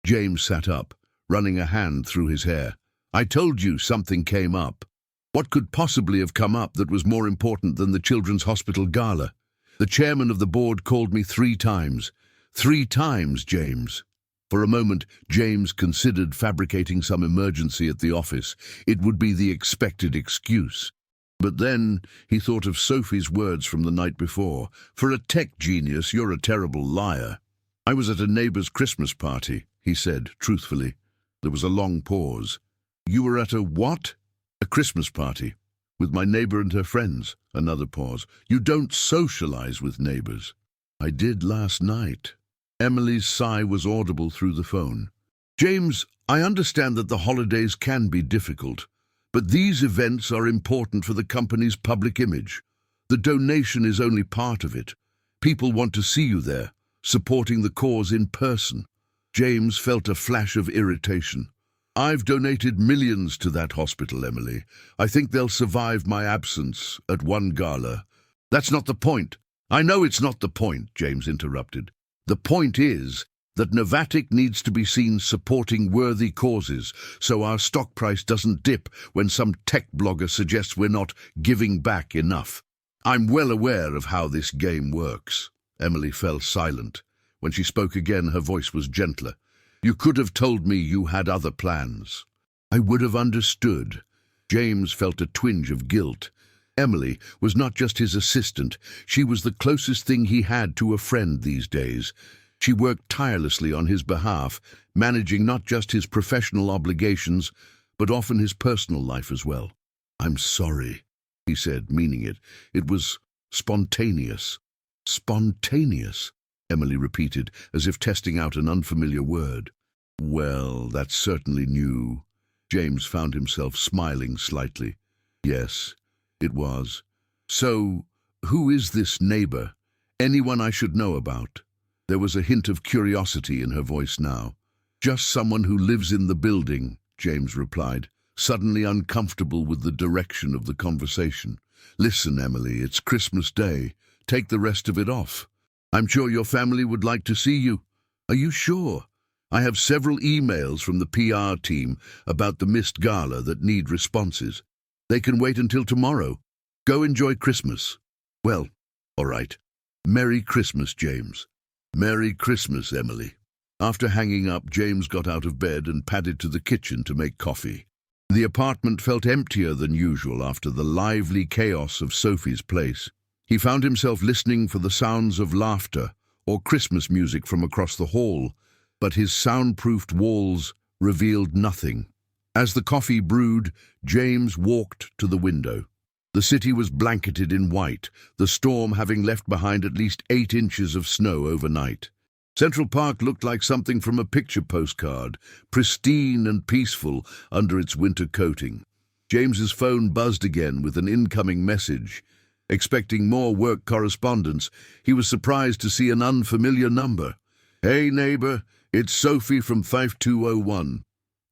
James sat up, running a hand through his hair. "I told you something came up." What could possibly have come up that was more important than the Children's Hospital Gala? "The chairman of the board called me 3 times. 3 times, James." For a moment, James considered fabricating some emergency at the office. It would be the expected excuse. But then he thought of Sophie's words from the night before. "For a tech genius, you're a terrible liar." "I was at a neighbor's Christmas party," he said, truthfully. There was a long pause. "You were at a what?" "A Christmas party. With my neighbor and her friends." Another pause. "You don't socialize with neighbors." "I did last night." Emily's sigh was audible through the phone. "James, I understand that the holidays can be difficult, but these events are important for the company's public image. The donation is only part of it. People want to see you there, supporting the cause in person." James felt a flash of irritation. "I've donated millions to that hospital, Emily. I think they'll survive my absence at one gala." "That's not the point." "I know it's not the point," James interrupted. "The point is that Novatic needs to be seen supporting worthy causes, so our stock price doesn't dip when some tech blogger suggests we're not giving back enough. I'm well aware of how this game works." Emily fell silent. When she spoke again, her voice was gentler. "You could have told me you had other plans." "I would have understood." James felt a twinge of guilt. Emily was not just his assistant, she was the closest thing he had to a friend these days. She worked tirelessly on his behalf, managing not just his professional obligations, but often his personal life as well. "I'm sorry," he said, meaning it. It was spontaneous. "Spontaneous," Emily repeated, as if testing out an unfamiliar word. "Well, that's certainly new." James found himself smiling slightly. "Yes, it was. So, who is this neighbor? Anyone I should know about?" There was a hint of curiosity in her voice now. "Just someone who lives in the building," James replied, suddenly uncomfortable with the direction of the conversation. "Listen, Emily, it's Christmas Day. Take the rest of it off. I'm sure your family would like to see you." "Are you sure? I have several emails from the PR team about the missed gala that need responses. They can wait until tomorrow. Go enjoy Christmas." "Well, all right. Merry Christmas, James." "Merry Christmas, Emily." After hanging up, James got out of bed and padded to the kitchen to make coffee. The apartment felt emptier than usual after the lively chaos of Sophie's place. He found himself listening for the sounds of laughter or Christmas music from across the hall, but his soundproofed walls revealed nothing. As the coffee brewed, James walked to the window. The city was blanketed in white, the storm having left behind at least 8 inches of snow overnight. Central Park looked like something from a picture postcard, pristine and peaceful under its winter coating. James's phone buzzed again with an incoming message. Expecting more work correspondence, he was surprised to see an unfamiliar number. "Hey, neighbor, it's Sophie from 5201.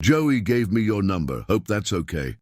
Joey gave me your number. Hope that's okay.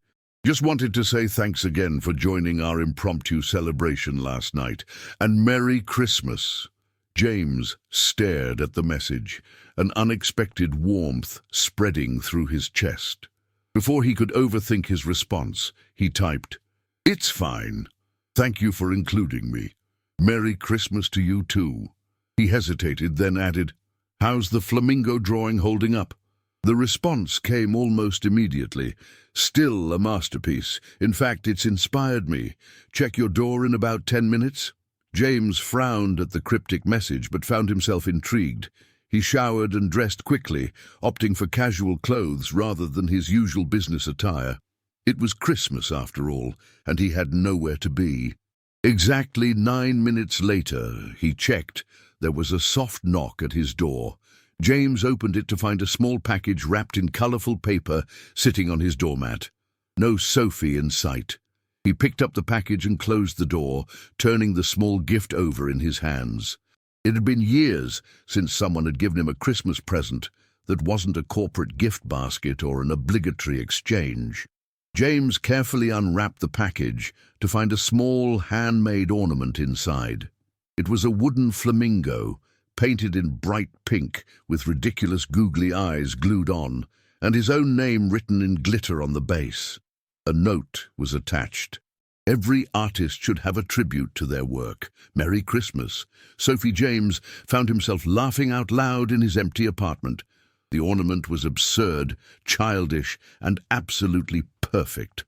Just wanted to say thanks again for joining our impromptu celebration last night, and Merry Christmas." James stared at the message, an unexpected warmth spreading through his chest. Before he could overthink his response, he typed, "It's fine. Thank you for including me. Merry Christmas to you too." He hesitated, then added, "How's the flamingo drawing holding up?" The response came almost immediately. "Still a masterpiece. In fact, it's inspired me. Check your door in about 10 minutes. James frowned at the cryptic message, but found himself intrigued. He showered and dressed quickly, opting for casual clothes rather than his usual business attire. It was Christmas, after all, and he had nowhere to be. Exactly 9 minutes later, he checked. There was a soft knock at his door. James opened it to find a small package wrapped in colorful paper sitting on his doormat. No Sophie in sight. He picked up the package and closed the door, turning the small gift over in his hands. It had been years since someone had given him a Christmas present that wasn't a corporate gift basket or an obligatory exchange. James carefully unwrapped the package to find a small, handmade ornament inside. It was a wooden flamingo, painted in bright pink with ridiculous googly eyes glued on, and his own name written in glitter on the base. A note was attached. Every artist should have a tribute to their work. Merry Christmas. Sophie James found himself laughing out loud in his empty apartment. The ornament was absurd, childish, and absolutely perfect.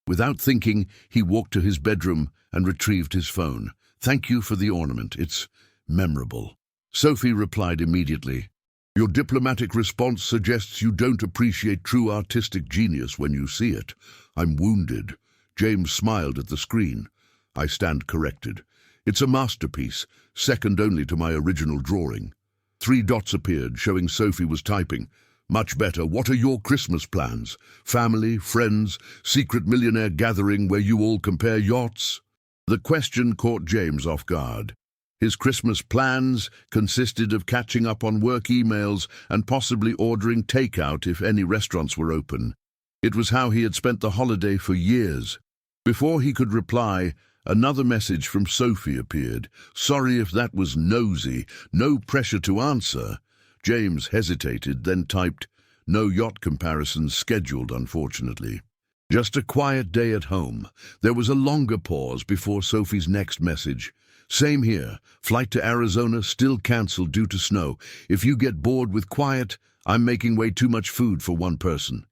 Without thinking, he walked to his bedroom and retrieved his phone. "Thank you for the ornament. It's memorable." Sophie replied immediately. "Your diplomatic response suggests you don't appreciate true artistic genius when you see it. I'm wounded." James smiled at the screen. "I stand corrected. It's a masterpiece, second only to my original drawing." 3 dots appeared, showing Sophie was typing. "Much better. What are your Christmas plans? Family, friends, secret millionaire gathering where you all compare yachts?" The question caught James off guard. His Christmas plans consisted of catching up on work emails and possibly ordering takeout if any restaurants were open. It was how he had spent the holiday for years. Before he could reply, another message from Sophie appeared. "Sorry if that was nosy. No pressure to answer." James hesitated, then typed, "No yacht comparisons scheduled, unfortunately." Just a quiet day at home. There was a longer pause before Sophie's next message. "Same here. Flight to Arizona still cancelled due to snow. If you get bored with quiet, I'm making way too much food for one person.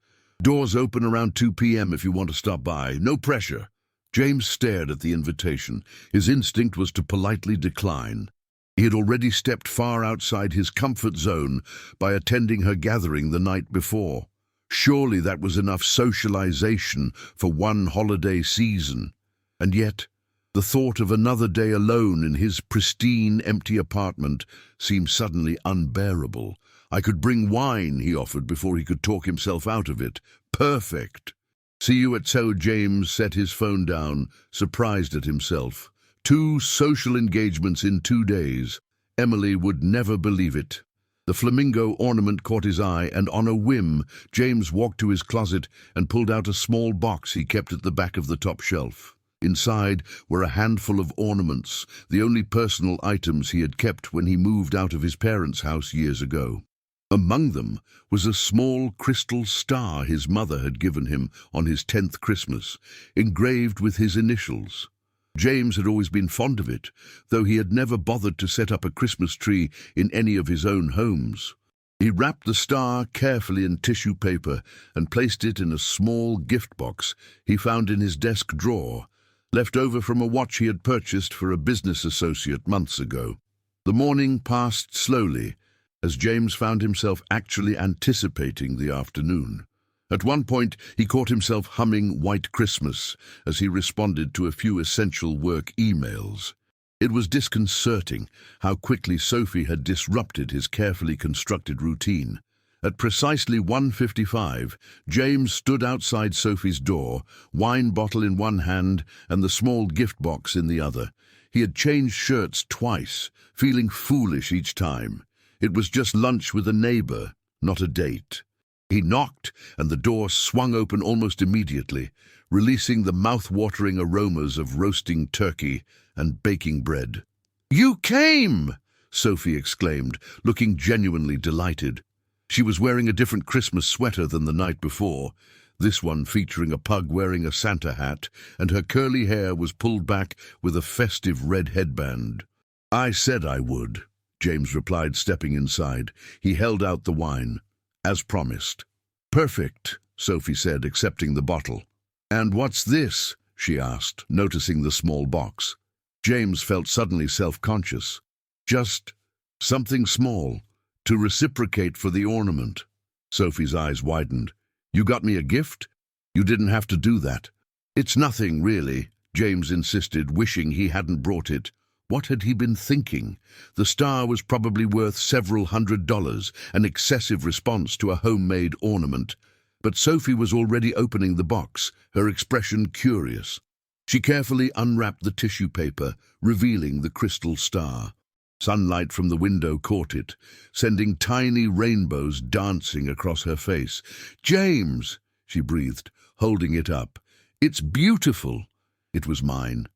Doors open around 2 p.m. if you want to stop by. No pressure." James stared at the invitation. His instinct was to politely decline. He had already stepped far outside his comfort zone by attending her gathering the night before. Surely that was enough socialization for one holiday season. And yet, the thought of another day alone in his pristine, empty apartment seemed suddenly unbearable. "I could bring wine," he offered before he could talk himself out of it. "Perfect." "See you at so." James set his phone down, surprised at himself. 2 social engagements in 2 days. Emily would never believe it. The flamingo ornament caught his eye, and on a whim, James walked to his closet and pulled out a small box he kept at the back of the top shelf. Inside were a handful of ornaments, the only personal items he had kept when he moved out of his parents' house years ago. Among them was a small crystal star his mother had given him on his 10th Christmas, engraved with his initials. James had always been fond of it, though he had never bothered to set up a Christmas tree in any of his own homes. He wrapped the star carefully in tissue paper and placed it in a small gift box he found in his desk drawer, left over from a watch he had purchased for a business associate months ago. The morning passed slowly, as James found himself actually anticipating the afternoon. At one point, he caught himself humming White Christmas as he responded to a few essential work emails. It was disconcerting how quickly Sophie had disrupted his carefully constructed routine. At precisely 1:55, James stood outside Sophie's door, wine bottle in one hand and the small gift box in the other. He had changed shirts twice, feeling foolish each time. It was just lunch with a neighbor, not a date. He knocked, and the door swung open almost immediately, releasing the mouth-watering aromas of roasting turkey and baking bread. "You came!" Sophie exclaimed, looking genuinely delighted. She was wearing a different Christmas sweater than the night before, this one featuring a pug wearing a Santa hat, and her curly hair was pulled back with a festive red headband. "I said I would," James replied, stepping inside. He held out the wine, as promised. "Perfect," Sophie said, accepting the bottle. "And what's this?" she asked, noticing the small box. James felt suddenly self-conscious. "Just something small, to reciprocate for the ornament." Sophie's eyes widened. "You got me a gift? You didn't have to do that." "It's nothing, really," James insisted, wishing he hadn't brought it. What had he been thinking? The star was probably worth several $100, an excessive response to a homemade ornament. But Sophie was already opening the box, her expression curious. She carefully unwrapped the tissue paper, revealing the crystal star. Sunlight from the window caught it, sending tiny rainbows dancing across her face. "James," she breathed, holding it up. "It's beautiful." "It was mine,"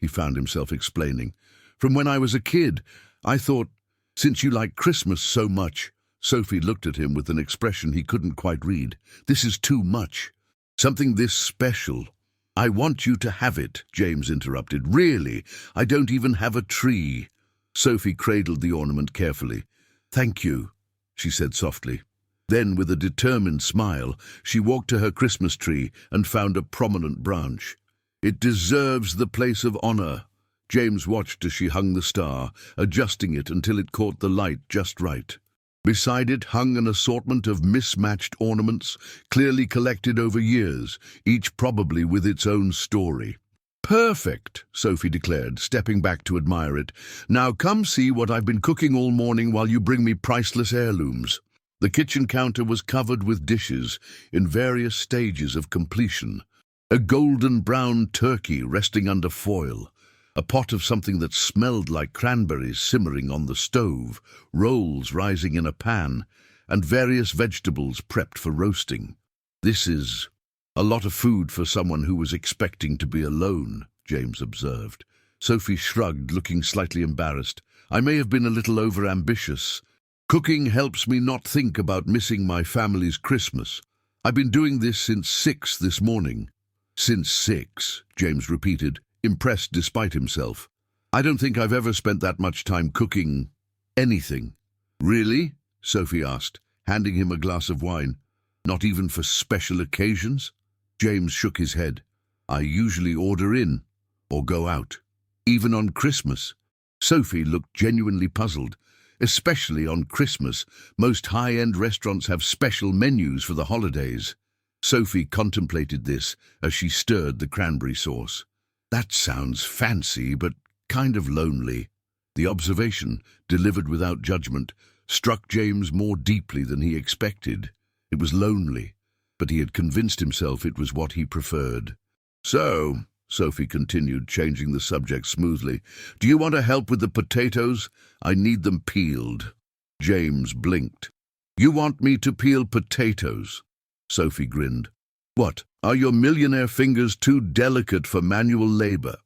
he found himself explaining. "From when I was a kid, I thought, since you like Christmas so much." Sophie looked at him with an expression he couldn't quite read. "This is too much. Something this special." "I want you to have it," James interrupted. "Really, I don't even have a tree." Sophie cradled the ornament carefully. "Thank you," she said softly. Then, with a determined smile, she walked to her Christmas tree and found a prominent branch. "It deserves the place of honor." James watched as she hung the star, adjusting it until it caught the light just right. Beside it hung an assortment of mismatched ornaments, clearly collected over years, each probably with its own story. "Perfect," Sophie declared, stepping back to admire it. "Now come see what I've been cooking all morning while you bring me priceless heirlooms." The kitchen counter was covered with dishes in various stages of completion. A golden brown turkey resting under foil, a pot of something that smelled like cranberries simmering on the stove, rolls rising in a pan, and various vegetables prepped for roasting. "This is a lot of food for someone who was expecting to be alone," James observed. Sophie shrugged, looking slightly embarrassed. "I may have been a little overambitious. Cooking helps me not think about missing my family's Christmas. I've been doing this since 6 this morning." "Since 6, James repeated, impressed despite himself. "I don't think I've ever spent that much time cooking anything." "Really?" Sophie asked, handing him a glass of wine. "Not even for special occasions?" James shook his head. "I usually order in or go out. Even on Christmas." Sophie looked genuinely puzzled. "Especially on Christmas. Most high-end restaurants have special menus for the holidays." Sophie contemplated this as she stirred the cranberry sauce. "That sounds fancy, but kind of lonely." The observation, delivered without judgment, struck James more deeply than he expected. It was lonely, but he had convinced himself it was what he preferred. "So," Sophie continued, changing the subject smoothly, "do you want to help with the potatoes? I need them peeled." James blinked. "You want me to peel potatoes?" Sophie grinned. "What, are your millionaire fingers too delicate for manual labor?"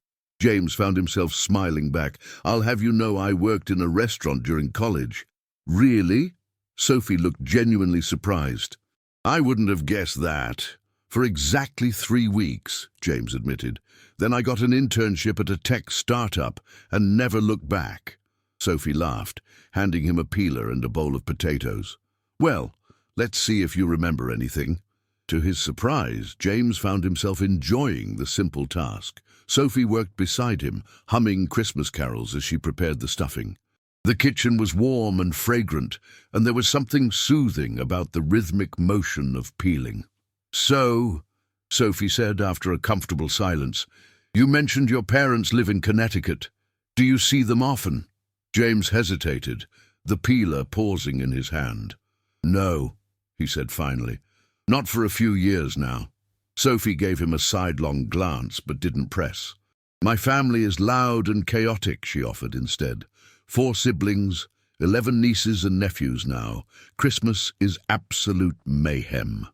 James found himself smiling back. "I'll have you know I worked in a restaurant during college." "Really?" Sophie looked genuinely surprised. "I wouldn't have guessed that." "For exactly 3 weeks," James admitted. "Then I got an internship at a tech startup and never looked back." Sophie laughed, handing him a peeler and a bowl of potatoes. "Well, let's see if you remember anything." To his surprise, James found himself enjoying the simple task. Sophie worked beside him, humming Christmas carols as she prepared the stuffing. The kitchen was warm and fragrant, and there was something soothing about the rhythmic motion of peeling. "So," Sophie said after a comfortable silence, "you mentioned your parents live in Connecticut. Do you see them often?" James hesitated, the peeler pausing in his hand. "No," he said finally. "Not for a few years now." Sophie gave him a sidelong glance but didn't press. "My family is loud and chaotic," she offered instead. 4 siblings, 11 nieces and nephews now. Christmas is absolute mayhem."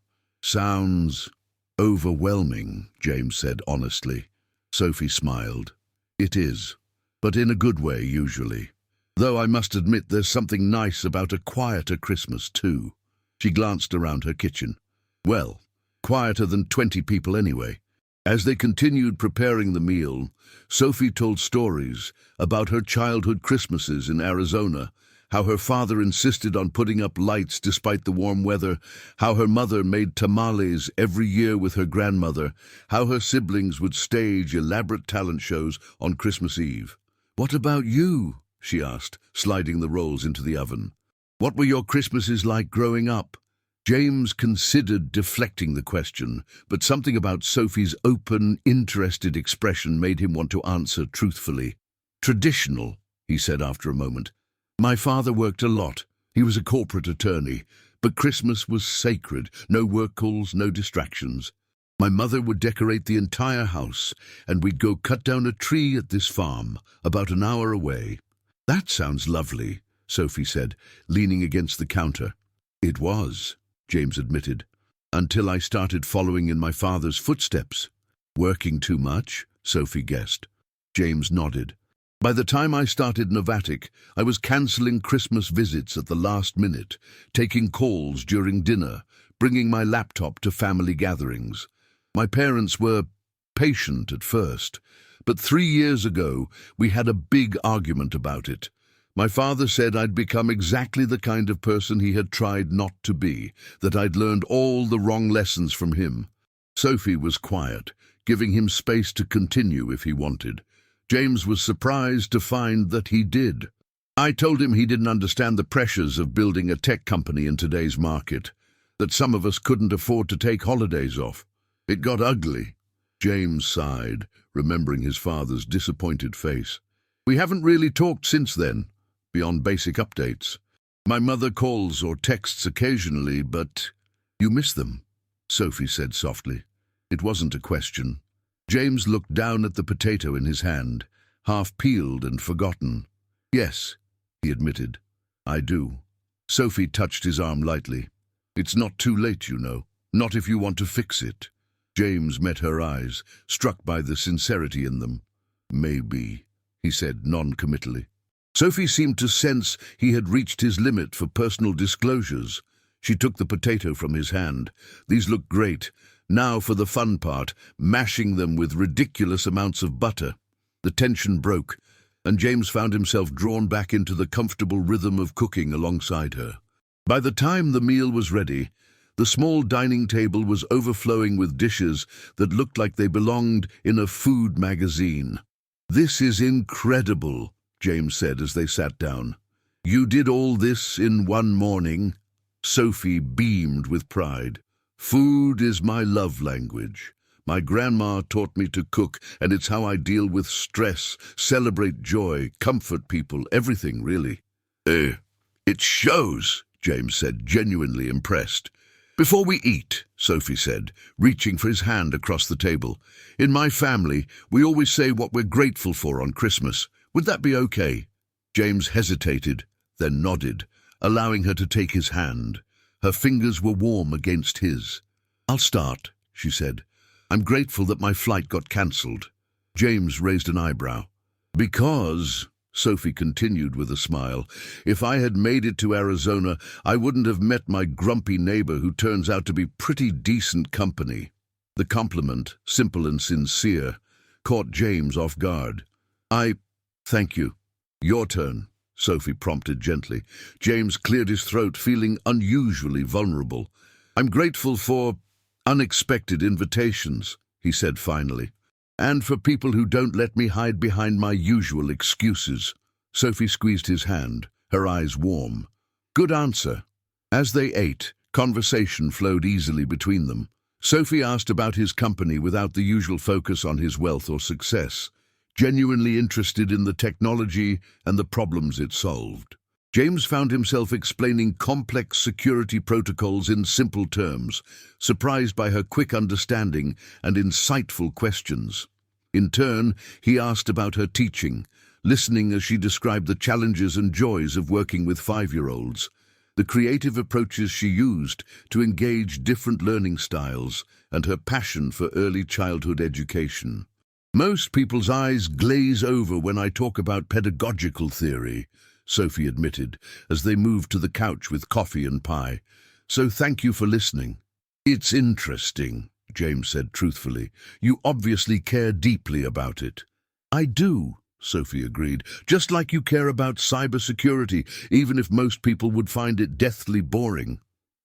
"Sounds overwhelming," James said honestly. Sophie smiled. "It is, but in a good way usually. Though I must admit there's something nice about a quieter Christmas too." She glanced around her kitchen. "Well, quieter than 20 people anyway." As they continued preparing the meal, Sophie told stories about her childhood Christmases in Arizona, how her father insisted on putting up lights despite the warm weather, how her mother made tamales every year with her grandmother, how her siblings would stage elaborate talent shows on Christmas Eve. "What about you?" she asked, sliding the rolls into the oven. "What were your Christmases like growing up?" James considered deflecting the question, but something about Sophie's open, interested expression made him want to answer truthfully. "Traditional," he said after a moment. "My father worked a lot. He was a corporate attorney, but Christmas was sacred. No work calls, no distractions. My mother would decorate the entire house, and we'd go cut down a tree at this farm, about an hour away." "That sounds lovely," Sophie said, leaning against the counter. "It was," James admitted, "until I started following in my father's footsteps." "Working too much?" Sophie guessed. James nodded. "By the time I started Novatic, I was cancelling Christmas visits at the last minute, taking calls during dinner, bringing my laptop to family gatherings. My parents were patient at first, but 3 years ago we had a big argument about it. My father said I'd become exactly the kind of person he had tried not to be, that I'd learned all the wrong lessons from him. Sophie was quiet, giving him space to continue if he wanted. James was surprised to find that he did. I told him he didn't understand the pressures of building a tech company in today's market, that some of us couldn't afford to take holidays off. It got ugly. James sighed, remembering his father's disappointed face. We haven't really talked since then, beyond basic updates. My mother calls or texts occasionally, but you miss them, Sophie said softly. It wasn't a question. James looked down at the potato in his hand, half peeled and forgotten. Yes, he admitted. I do. Sophie touched his arm lightly. It's not too late, you know. Not if you want to fix it. James met her eyes, struck by the sincerity in them. Maybe, he said non-committally. Sophie seemed to sense he had reached his limit for personal disclosures. She took the potato from his hand. These looked great. Now for the fun part, mashing them with ridiculous amounts of butter. The tension broke, and James found himself drawn back into the comfortable rhythm of cooking alongside her. By the time the meal was ready, the small dining table was overflowing with dishes that looked like they belonged in a food magazine. This is incredible, James said as they sat down. You did all this in one morning? Sophie beamed with pride. Food is my love language. My grandma taught me to cook, and it's how I deal with stress, celebrate joy, comfort people, everything, really. It shows, James said, genuinely impressed. Before we eat, Sophie said, reaching for his hand across the table. In my family, we always say what we're grateful for on Christmas. Would that be okay? James hesitated, then nodded, allowing her to take his hand. Her fingers were warm against his. I'll start, she said. I'm grateful that my flight got cancelled. James raised an eyebrow. Because, Sophie continued with a smile, if I had made it to Arizona, I wouldn't have met my grumpy neighbor who turns out to be pretty decent company. The compliment, simple and sincere, caught James off guard. Thank you. Your turn, Sophie prompted gently. James cleared his throat, feeling unusually vulnerable. I'm grateful for unexpected invitations, he said finally, and for people who don't let me hide behind my usual excuses. Sophie squeezed his hand, her eyes warm. Good answer. As they ate, conversation flowed easily between them. Sophie asked about his company without the usual focus on his wealth or success, genuinely interested in the technology and the problems it solved. James found himself explaining complex security protocols in simple terms, surprised by her quick understanding and insightful questions. In turn, he asked about her teaching, listening as she described the challenges and joys of working with 5-year-olds, the creative approaches she used to engage different learning styles, and her passion for early childhood education. Most people's eyes glaze over when I talk about pedagogical theory, Sophie admitted, as they moved to the couch with coffee and pie. So thank you for listening. It's interesting, James said truthfully. You obviously care deeply about it. I do, Sophie agreed, just like you care about cybersecurity, even if most people would find it deathly boring.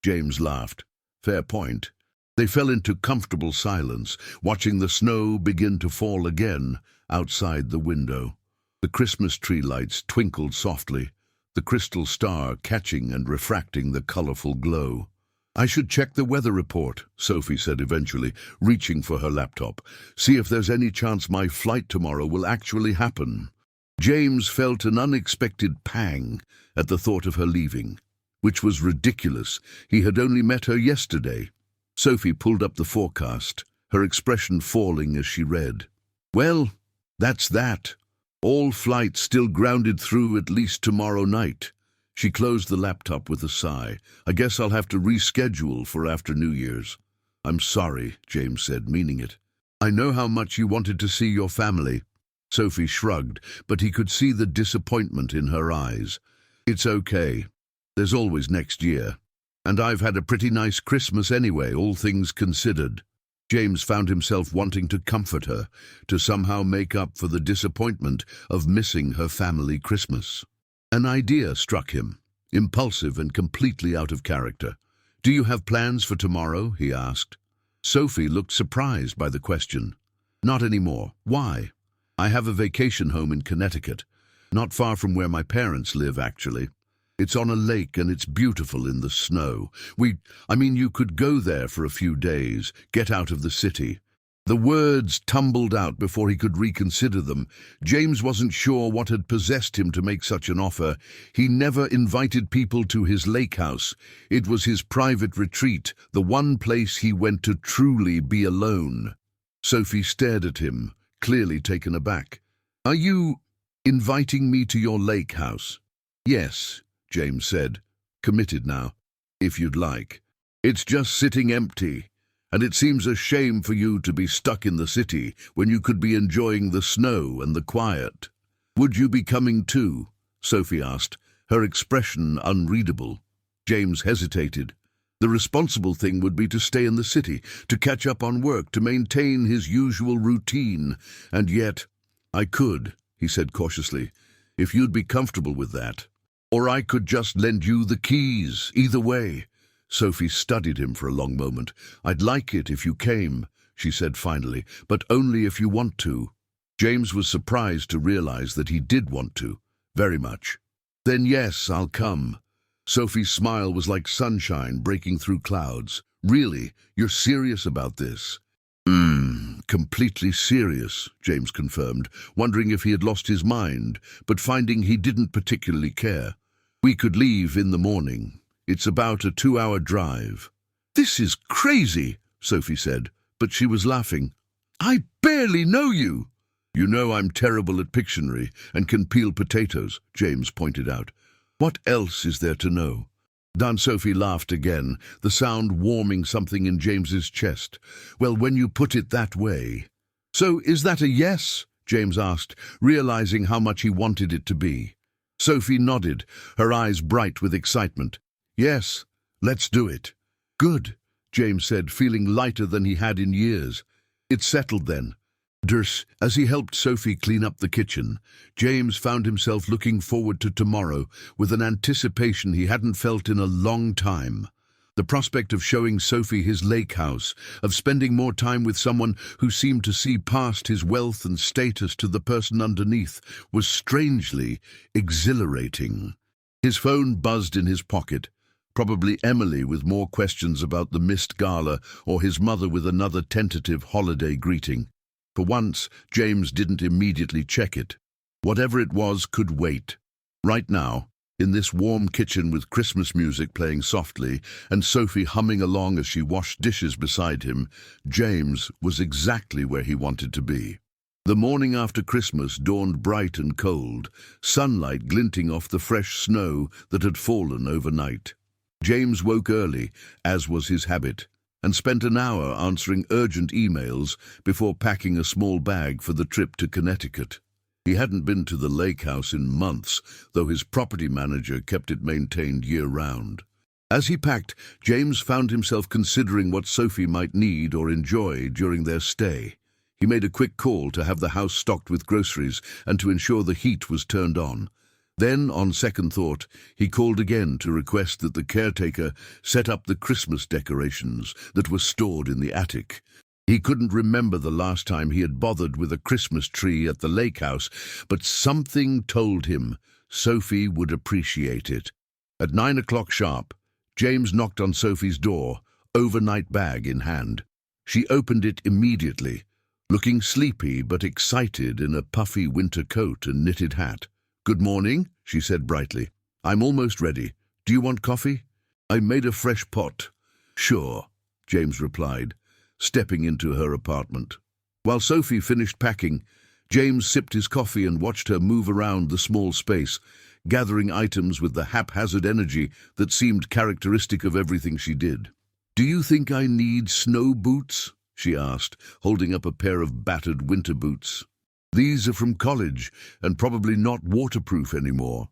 James laughed. Fair point. They fell into comfortable silence, watching the snow begin to fall again outside the window. The Christmas tree lights twinkled softly, the crystal star catching and refracting the colorful glow. I should check the weather report, Sophie said eventually, reaching for her laptop. See if there's any chance my flight tomorrow will actually happen. James felt an unexpected pang at the thought of her leaving, which was ridiculous. He had only met her yesterday. Sophie pulled up the forecast, her expression falling as she read. Well, that's that. All flights still grounded through at least tomorrow night. She closed the laptop with a sigh. I guess I'll have to reschedule for after New Year's. I'm sorry, James said, meaning it. I know how much you wanted to see your family. Sophie shrugged, but he could see the disappointment in her eyes. It's okay. There's always next year. And I've had a pretty nice Christmas anyway, all things considered. James found himself wanting to comfort her, to somehow make up for the disappointment of missing her family Christmas. An idea struck him, impulsive and completely out of character. "Do you have plans for tomorrow?" he asked. Sophie looked surprised by the question. "Not anymore. Why?" "I have a vacation home in Connecticut, not far from where my parents live, actually. It's on a lake and it's beautiful in the snow. You could go there for a few days, get out of the city." The words tumbled out before he could reconsider them. James wasn't sure what had possessed him to make such an offer. He never invited people to his lake house. It was his private retreat, the one place he went to truly be alone. Sophie stared at him, clearly taken aback. "Are you inviting me to your lake house?" "Yes," James said, committed now. "If you'd like. It's just sitting empty. And it seems a shame for you to be stuck in the city when you could be enjoying the snow and the quiet." "Would you be coming too?" Sophie asked, her expression unreadable. James hesitated. The responsible thing would be to stay in the city, to catch up on work, to maintain his usual routine. And yet, "I could," he said cautiously, "if you'd be comfortable with that. Or I could just lend you the keys, either way." Sophie studied him for a long moment. "I'd like it if you came," she said finally, "but only if you want to." James was surprised to realize that he did want to, very much. "Then yes, I'll come." Sophie's smile was like sunshine breaking through clouds. "Really? You're serious about this?" Completely serious," James confirmed, wondering if he had lost his mind, but finding he didn't particularly care. "We could leave in the morning. It's about a 2-hour drive." "This is crazy," Sophie said, but she was laughing. "I barely know you." "You know I'm terrible at Pictionary and can peel potatoes," James pointed out. "What else is there to know?" Sophie laughed again, the sound warming something in James's chest. "Well, when you put it that way." "So is that a yes?" James asked, realizing how much he wanted it to be. Sophie nodded, her eyes bright with excitement. "Yes, let's do it." "Good," James said, feeling lighter than he had in years. "It's settled then." As he helped Sophie clean up the kitchen, James found himself looking forward to tomorrow with an anticipation he hadn't felt in a long time. The prospect of showing Sophie his lake house, of spending more time with someone who seemed to see past his wealth and status to the person underneath, was strangely exhilarating. His phone buzzed in his pocket. Probably Emily with more questions about the missed gala, or his mother with another tentative holiday greeting. For once, James didn't immediately check it. Whatever it was could wait. Right now, in this warm kitchen with Christmas music playing softly and Sophie humming along as she washed dishes beside him, James was exactly where he wanted to be. The morning after Christmas dawned bright and cold, sunlight glinting off the fresh snow that had fallen overnight. James woke early, as was his habit, and spent an hour answering urgent emails before packing a small bag for the trip to Connecticut. He hadn't been to the lake house in months, though his property manager kept it maintained year-round. As he packed, James found himself considering what Sophie might need or enjoy during their stay. He made a quick call to have the house stocked with groceries and to ensure the heat was turned on. Then, on second thought, he called again to request that the caretaker set up the Christmas decorations that were stored in the attic. He couldn't remember the last time he had bothered with a Christmas tree at the lake house, but something told him Sophie would appreciate it. At 9 o'clock sharp, James knocked on Sophie's door, overnight bag in hand. She opened it immediately, looking sleepy but excited in a puffy winter coat and knitted hat. "Good morning," she said brightly. "I'm almost ready. Do you want coffee?" "I made a fresh pot." "Sure," James replied, stepping into her apartment. While Sophie finished packing, James sipped his coffee and watched her move around the small space, gathering items with the haphazard energy that seemed characteristic of everything she did. "Do you think I need snow boots?" she asked, holding up a pair of battered winter boots. "These are from college and probably not waterproof anymore."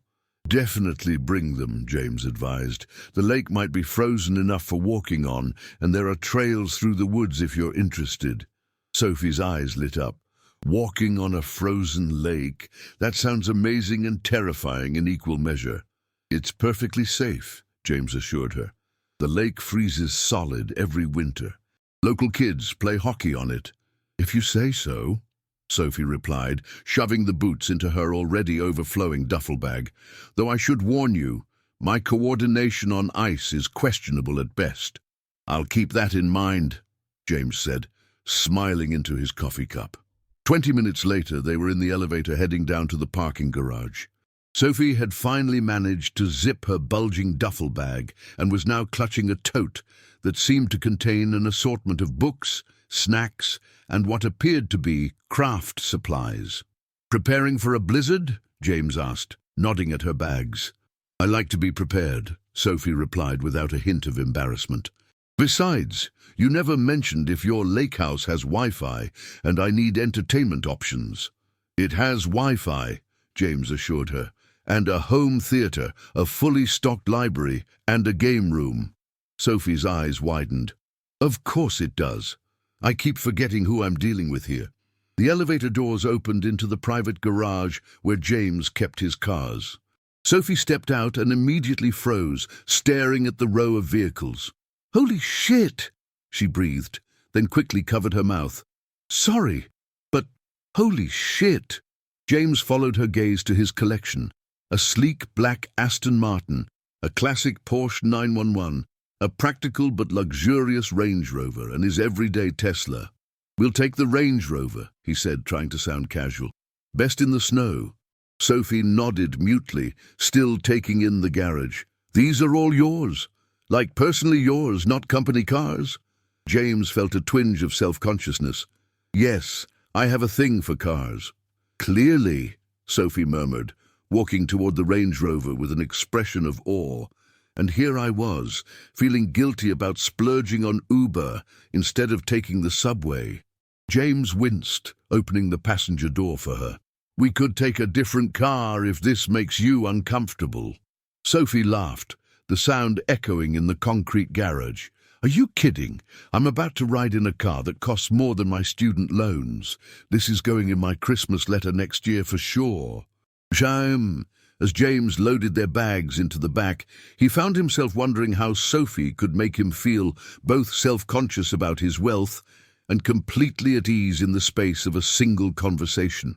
"Definitely bring them," James advised. "The lake might be frozen enough for walking on, and there are trails through the woods if you're interested." Sophie's eyes lit up. Walking on a frozen lake, that sounds amazing and terrifying in equal measure. It's perfectly safe, James assured her. The lake freezes solid every winter. Local kids play hockey on it. If you say so, Sophie replied, shoving the boots into her already overflowing duffel bag. Though I should warn you, my coordination on ice is questionable at best. I'll keep that in mind, James said, smiling into his coffee cup. 20 minutes later, they were in the elevator heading down to the parking garage. Sophie had finally managed to zip her bulging duffel bag and was now clutching a tote that seemed to contain an assortment of books, snacks, and what appeared to be craft supplies. "Preparing for a blizzard?" James asked, nodding at her bags. "I like to be prepared," Sophie replied without a hint of embarrassment. "Besides, you never mentioned if your lake house has Wi-Fi, and I need entertainment options." "It has Wi-Fi," James assured her, "and a home theater, a fully stocked library, and a game room." Sophie's eyes widened. "Of course it does. I keep forgetting who I'm dealing with here." The elevator doors opened into the private garage where James kept his cars. Sophie stepped out and immediately froze, staring at the row of vehicles. "Holy shit!" she breathed, then quickly covered her mouth. "Sorry, but holy shit!" James followed her gaze to his collection. A sleek black Aston Martin, a classic Porsche 911, a practical but luxurious Range Rover, and his everyday Tesla. "We'll take the Range Rover," he said, trying to sound casual. "Best in the snow." Sophie nodded mutely, still taking in the garage. "These are all yours. Like personally yours, not company cars?" James felt a twinge of self-consciousness. "Yes, I have a thing for cars." "Clearly," Sophie murmured, walking toward the Range Rover with an expression of awe. And here I was, feeling guilty about splurging on Uber instead of taking the subway. James winced, opening the passenger door for her. "We could take a different car if this makes you uncomfortable." Sophie laughed, the sound echoing in the concrete garage. "Are you kidding? I'm about to ride in a car that costs more than my student loans. This is going in my Christmas letter next year for sure." As James loaded their bags into the back, he found himself wondering how Sophie could make him feel both self-conscious about his wealth and completely at ease in the space of a single conversation.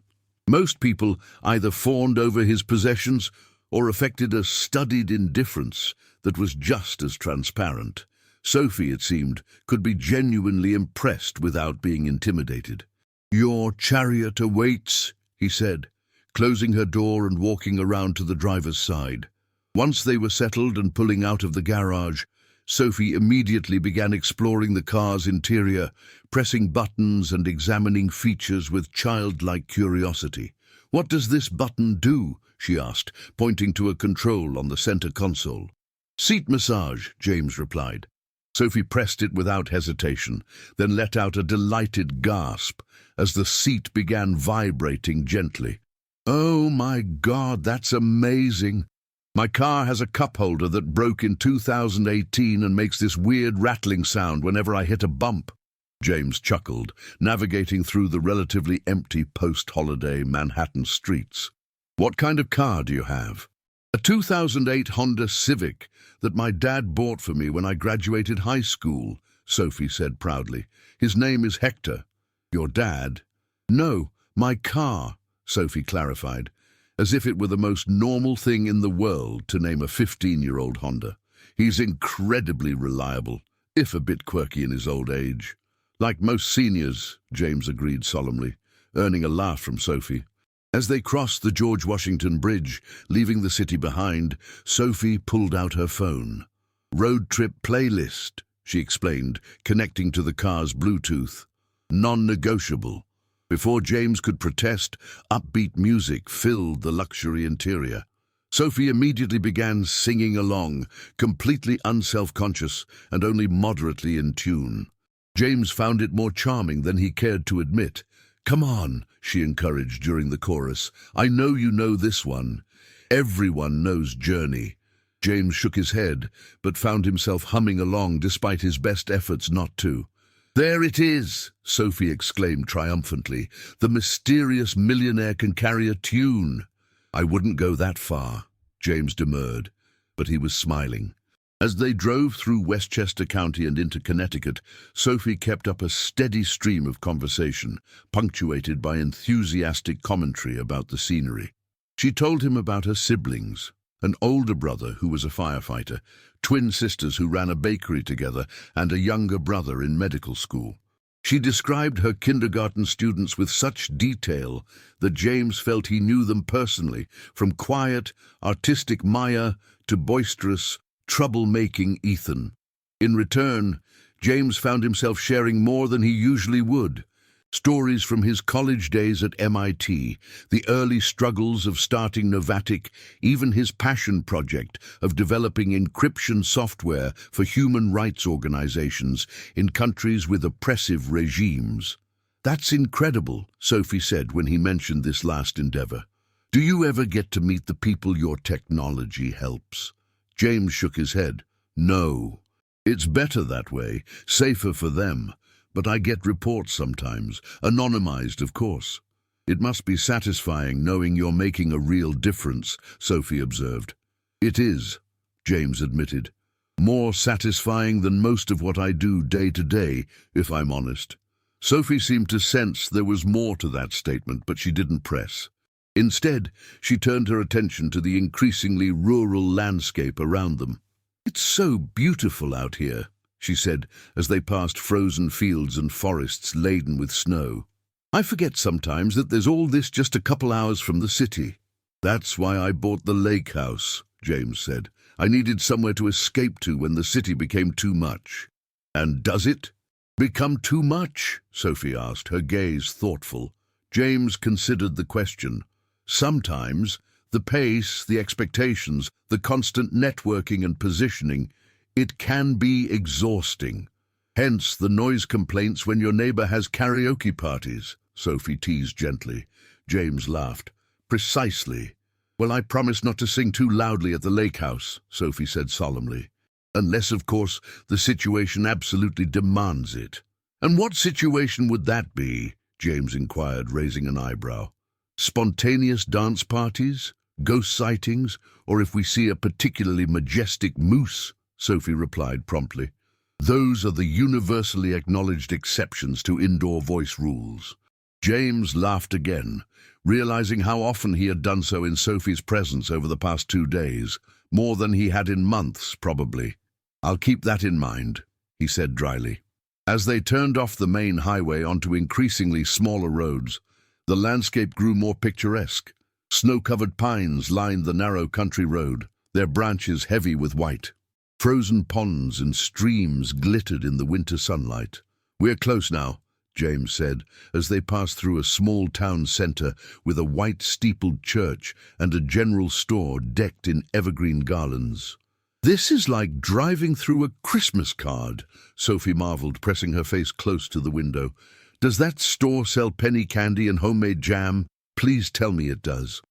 Most people either fawned over his possessions or affected a studied indifference that was just as transparent. Sophie, it seemed, could be genuinely impressed without being intimidated. "Your chariot awaits," he said, closing her door and walking around to the driver's side. Once they were settled and pulling out of the garage, Sophie immediately began exploring the car's interior, pressing buttons and examining features with childlike curiosity. "What does this button do?" she asked, pointing to a control on the center console. "Seat massage," James replied. Sophie pressed it without hesitation, then let out a delighted gasp as the seat began vibrating gently. "Oh my God, that's amazing. My car has a cup holder that broke in 2018 and makes this weird rattling sound whenever I hit a bump." James chuckled, navigating through the relatively empty post-holiday Manhattan streets. "What kind of car do you have?" "A 2008 Honda Civic that my dad bought for me when I graduated high school," Sophie said proudly. "His name is Hector." "Your dad?" "No, my car," Sophie clarified, as if it were the most normal thing in the world to name a 15-year-old Honda. "He's incredibly reliable, if a bit quirky in his old age." "Like most seniors," James agreed solemnly, earning a laugh from Sophie. As they crossed the George Washington Bridge, leaving the city behind, Sophie pulled out her phone. "Road trip playlist," she explained, connecting to the car's Bluetooth. "Non-negotiable." Before James could protest, upbeat music filled the luxury interior. Sophie immediately began singing along, completely unself-conscious and only moderately in tune. James found it more charming than he cared to admit. "Come on," she encouraged during the chorus. "I know you know this one. Everyone knows Journey." James shook his head, but found himself humming along despite his best efforts not to. There it is, Sophie exclaimed triumphantly. The mysterious millionaire can carry a tune. I wouldn't go that far, James demurred, but he was smiling. As they drove through Westchester County and into Connecticut, Sophie kept up a steady stream of conversation, punctuated by enthusiastic commentary about the scenery. She told him about her siblings, an older brother who was a firefighter, twin sisters who ran a bakery together, and a younger brother in medical school. She described her kindergarten students with such detail that James felt he knew them personally, from quiet, artistic Maya to boisterous, trouble-making Ethan. In return, James found himself sharing more than he usually would. Stories from his college days at MIT, the early struggles of starting Novatic, even his passion project of developing encryption software for human rights organizations in countries with oppressive regimes. That's incredible, Sophie said when he mentioned this last endeavor. Do you ever get to meet the people your technology helps? James shook his head. No. It's better that way, safer for them. But I get reports sometimes, anonymized, of course. It must be satisfying knowing you're making a real difference, Sophie observed. It is, James admitted. More satisfying than most of what I do day to day, if I'm honest. Sophie seemed to sense there was more to that statement, but she didn't press. Instead, she turned her attention to the increasingly rural landscape around them. It's so beautiful out here, she said as they passed frozen fields and forests laden with snow. I forget sometimes that there's all this just a couple hours from the city. That's why I bought the lake house, James said. I needed somewhere to escape to when the city became too much. And does it become too much? Sophie asked, her gaze thoughtful. James considered the question. Sometimes, the pace, the expectations, the constant networking and positioning, it can be exhausting. Hence the noise complaints when your neighbor has karaoke parties, Sophie teased gently. James laughed. Precisely. Well, I promise not to sing too loudly at the lake house, Sophie said solemnly. Unless, of course, the situation absolutely demands it. And what situation would that be? James inquired, raising an eyebrow. Spontaneous dance parties? Ghost sightings? Or if we see a particularly majestic moose? Sophie replied promptly. Those are the universally acknowledged exceptions to indoor voice rules. James laughed again, realizing how often he had done so in Sophie's presence over the past 2 days, more than he had in months, probably. I'll keep that in mind, he said dryly. As they turned off the main highway onto increasingly smaller roads, the landscape grew more picturesque. Snow-covered pines lined the narrow country road, their branches heavy with white. Frozen ponds and streams glittered in the winter sunlight. We're close now, James said, as they passed through a small town centre with a white steepled church and a general store decked in evergreen garlands. This is like driving through a Christmas card, Sophie marvelled, pressing her face close to the window. Does that store sell penny candy and homemade jam? Please tell me it does.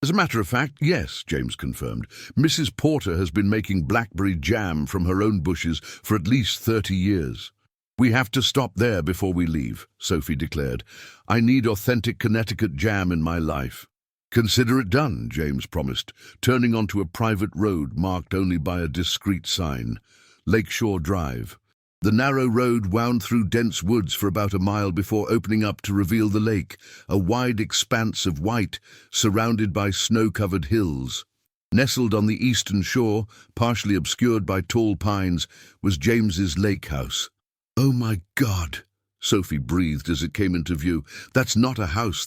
As a matter of fact, yes, James confirmed. Mrs. Porter has been making blackberry jam from her own bushes for at least 30 years. We have to stop there before we leave, Sophie declared. I need authentic Connecticut jam in my life. Consider it done, James promised, turning onto a private road marked only by a discreet sign, Lakeshore Drive. The narrow road wound through dense woods for about a mile before opening up to reveal the lake, a wide expanse of white, surrounded by snow-covered hills. Nestled on the eastern shore, partially obscured by tall pines, was James's lake house. Oh my God, Sophie breathed as it came into view. That's not a house,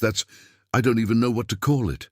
I don't even know what to call it.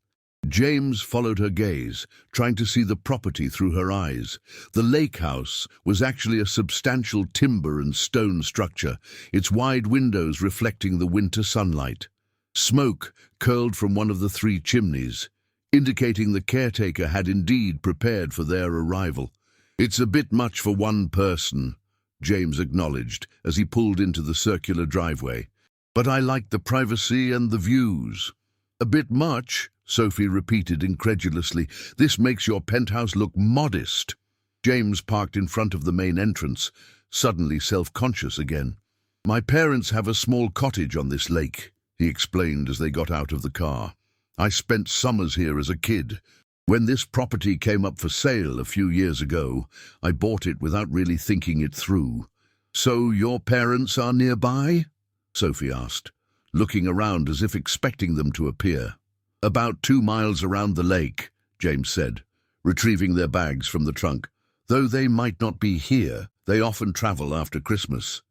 James followed her gaze, trying to see the property through her eyes. The lake house was actually a substantial timber and stone structure, its wide windows reflecting the winter sunlight. Smoke curled from one of the 3 chimneys, indicating the caretaker had indeed prepared for their arrival. It's a bit much for one person, James acknowledged as he pulled into the circular driveway. But I like the privacy and the views. A bit much? Sophie repeated incredulously. This makes your penthouse look modest. James parked in front of the main entrance, suddenly self-conscious again. My parents have a small cottage on this lake, he explained as they got out of the car. I spent summers here as a kid. When this property came up for sale a few years ago, I bought it without really thinking it through. So your parents are nearby? Sophie asked, looking around as if expecting them to appear. About 2 miles around the lake, James said, retrieving their bags from the trunk. Though they might not be here, they often travel after Christmas.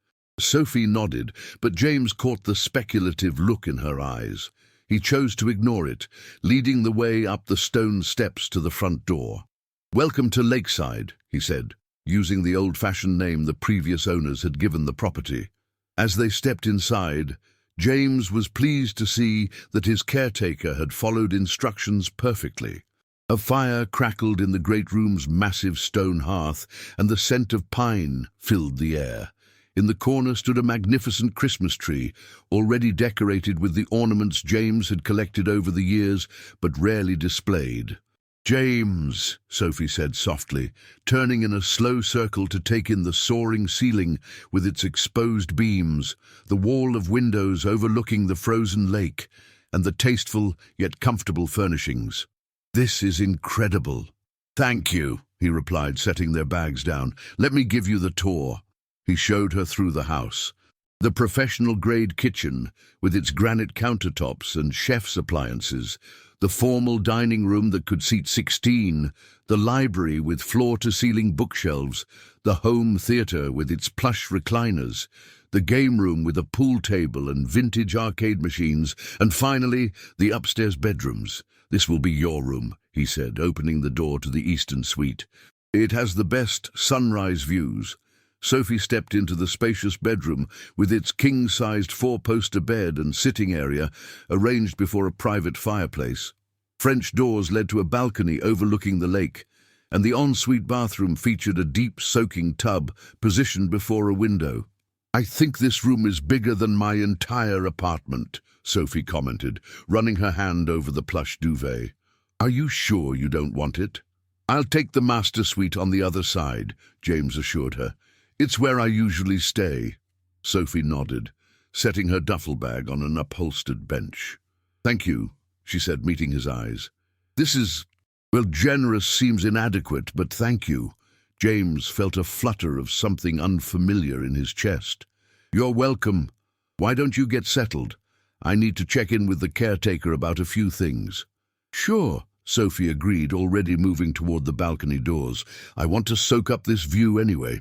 Sophie nodded, but James caught the speculative look in her eyes. He chose to ignore it, leading the way up the stone steps to the front door. Welcome to Lakeside, he said, using the old-fashioned name the previous owners had given the property. As they stepped inside, James was pleased to see that his caretaker had followed instructions perfectly. A fire crackled in the great room's massive stone hearth, and the scent of pine filled the air. In the corner stood a magnificent Christmas tree, already decorated with the ornaments James had collected over the years, but rarely displayed. "James," Sophie said softly, turning in a slow circle to take in the soaring ceiling with its exposed beams, the wall of windows overlooking the frozen lake, and the tasteful yet comfortable furnishings. "This is incredible." "Thank you," he replied, setting their bags down. "Let me give you the tour." He showed her through the house. The professional-grade kitchen, with its granite countertops and chef's appliances, the formal dining room that could seat 16, the library with floor-to-ceiling bookshelves, the home theater with its plush recliners, the game room with a pool table and vintage arcade machines, and finally, the upstairs bedrooms. "This will be your room," he said, opening the door to the eastern suite. "It has the best sunrise views." Sophie stepped into the spacious bedroom with its king-sized 4-poster bed and sitting area arranged before a private fireplace. French doors led to a balcony overlooking the lake, and the ensuite bathroom featured a deep soaking tub positioned before a window. "I think this room is bigger than my entire apartment," Sophie commented, running her hand over the plush duvet. "Are you sure you don't want it?" "I'll take the master suite on the other side," James assured her. "It's where I usually stay." Sophie nodded, setting her duffel bag on an upholstered bench. "Thank you," she said, meeting his eyes. "This is, well, generous seems inadequate, but thank you." James felt a flutter of something unfamiliar in his chest. "You're welcome. Why don't you get settled? I need to check in with the caretaker about a few things." "Sure," Sophie agreed, already moving toward the balcony doors. "I want to soak up this view anyway."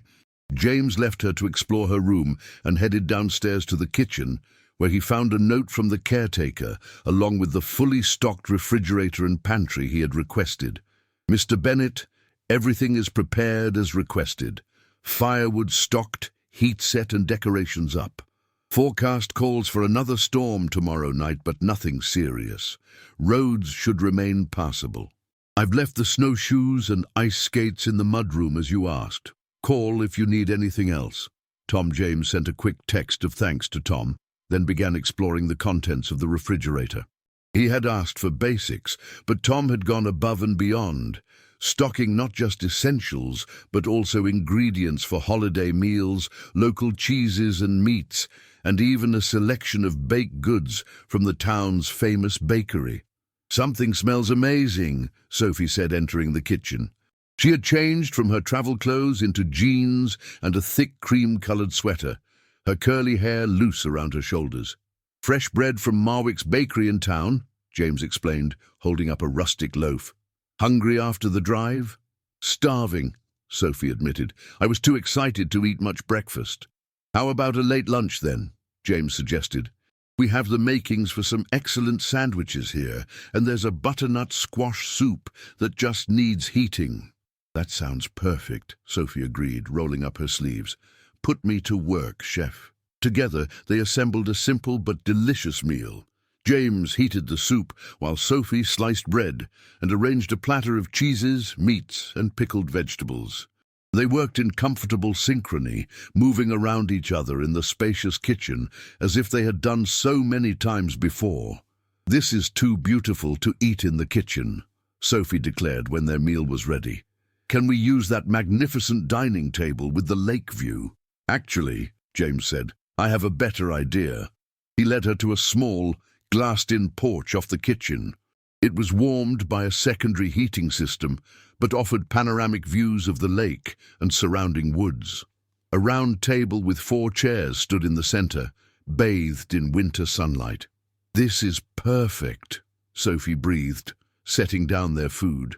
James left her to explore her room and headed downstairs to the kitchen, where he found a note from the caretaker, along with the fully stocked refrigerator and pantry he had requested. "Mr. Bennett, everything is prepared as requested. Firewood stocked, heat set and decorations up. Forecast calls for another storm tomorrow night, but nothing serious. Roads should remain passable. I've left the snowshoes and ice skates in the mudroom as you asked. Call if you need anything else." Tom James sent a quick text of thanks to Tom, then began exploring the contents of the refrigerator. He had asked for basics, but Tom had gone above and beyond, stocking not just essentials, but also ingredients for holiday meals, local cheeses and meats, and even a selection of baked goods from the town's famous bakery. "Something smells amazing," Sophie said, entering the kitchen. She had changed from her travel clothes into jeans and a thick cream-colored sweater, her curly hair loose around her shoulders. "Fresh bread from Marwick's bakery in town," James explained, holding up a rustic loaf. "Hungry after the drive?" "Starving," Sophie admitted. "I was too excited to eat much breakfast." "How about a late lunch then?" James suggested. "We have the makings for some excellent sandwiches here, and there's a butternut squash soup that just needs heating." "That sounds perfect," Sophie agreed, rolling up her sleeves. "Put me to work, chef." Together, they assembled a simple but delicious meal. James heated the soup, while Sophie sliced bread and arranged a platter of cheeses, meats, and pickled vegetables. They worked in comfortable synchrony, moving around each other in the spacious kitchen as if they had done so many times before. "This is too beautiful to eat in the kitchen," Sophie declared when their meal was ready. "Can we use that magnificent dining table with the lake view?" "Actually," James said, I have a better idea. He led her to a small, glassed-in porch off the kitchen. It was warmed by a secondary heating system, but offered panoramic views of the lake and surrounding woods. A round table with 4 chairs stood in the center, bathed in winter sunlight. "This is perfect," Sophie breathed, setting down their food.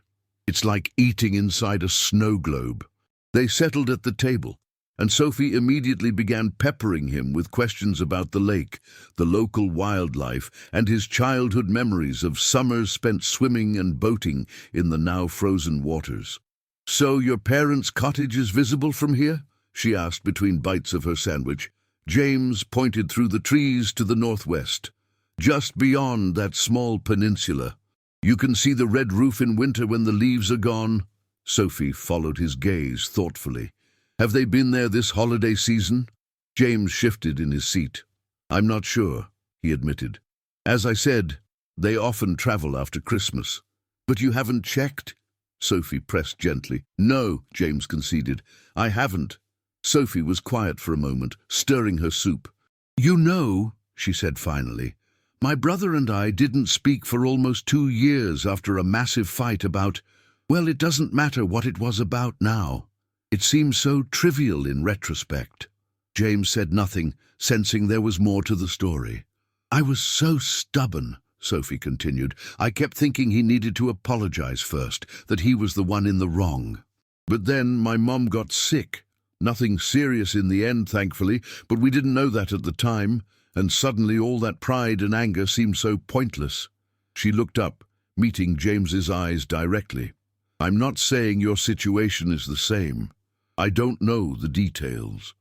"It's like eating inside a snow globe." They settled at the table, and Sophie immediately began peppering him with questions about the lake, the local wildlife, and his childhood memories of summers spent swimming and boating in the now frozen waters. "So your parents' cottage is visible from here?" she asked between bites of her sandwich. James pointed through the trees to the northwest. "Just beyond that small peninsula. You can see the red roof in winter when the leaves are gone." Sophie followed his gaze thoughtfully. "Have they been there this holiday season?" James shifted in his seat. "I'm not sure," he admitted. "As I said, they often travel after Christmas." "But you haven't checked?" Sophie pressed gently. "No," James conceded. "I haven't." Sophie was quiet for a moment, stirring her soup. "You know," she said finally, "my brother and I didn't speak for almost 2 years after a massive fight about, well, it doesn't matter what it was about now. It seems so trivial in retrospect." James said nothing, sensing there was more to the story. "I was so stubborn," Sophie continued. "I kept thinking he needed to apologize first, that he was the one in the wrong. But then my mom got sick. Nothing serious in the end, thankfully, but we didn't know that at the time, and suddenly all that pride and anger seemed so pointless." She looked up, meeting James's eyes directly. "I'm not saying your situation is the same. I don't know the details.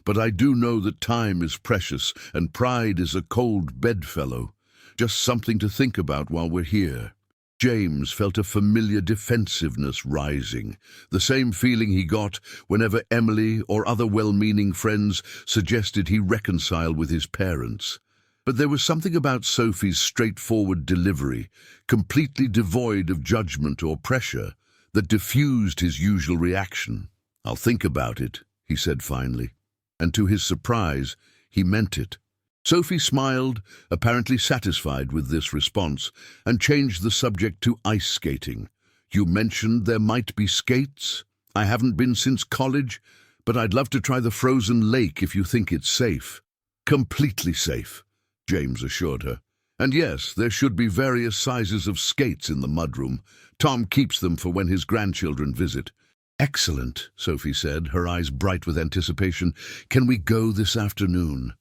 But I do know that time is precious and pride is a cold bedfellow. Just something to think about while we're here." James felt a familiar defensiveness rising, the same feeling he got whenever Emily or other well-meaning friends suggested he reconcile with his parents. But there was something about Sophie's straightforward delivery, completely devoid of judgment or pressure, that diffused his usual reaction. "I'll think about it," he said finally. And to his surprise, he meant it. Sophie smiled, apparently satisfied with this response, and changed the subject to ice skating. "You mentioned there might be skates? I haven't been since college, but I'd love to try the frozen lake if you think it's safe." "Completely safe," James assured her. "And yes, there should be various sizes of skates in the mudroom. Tom keeps them for when his grandchildren visit." "Excellent," Sophie said, her eyes bright with anticipation. "Can we go this afternoon?"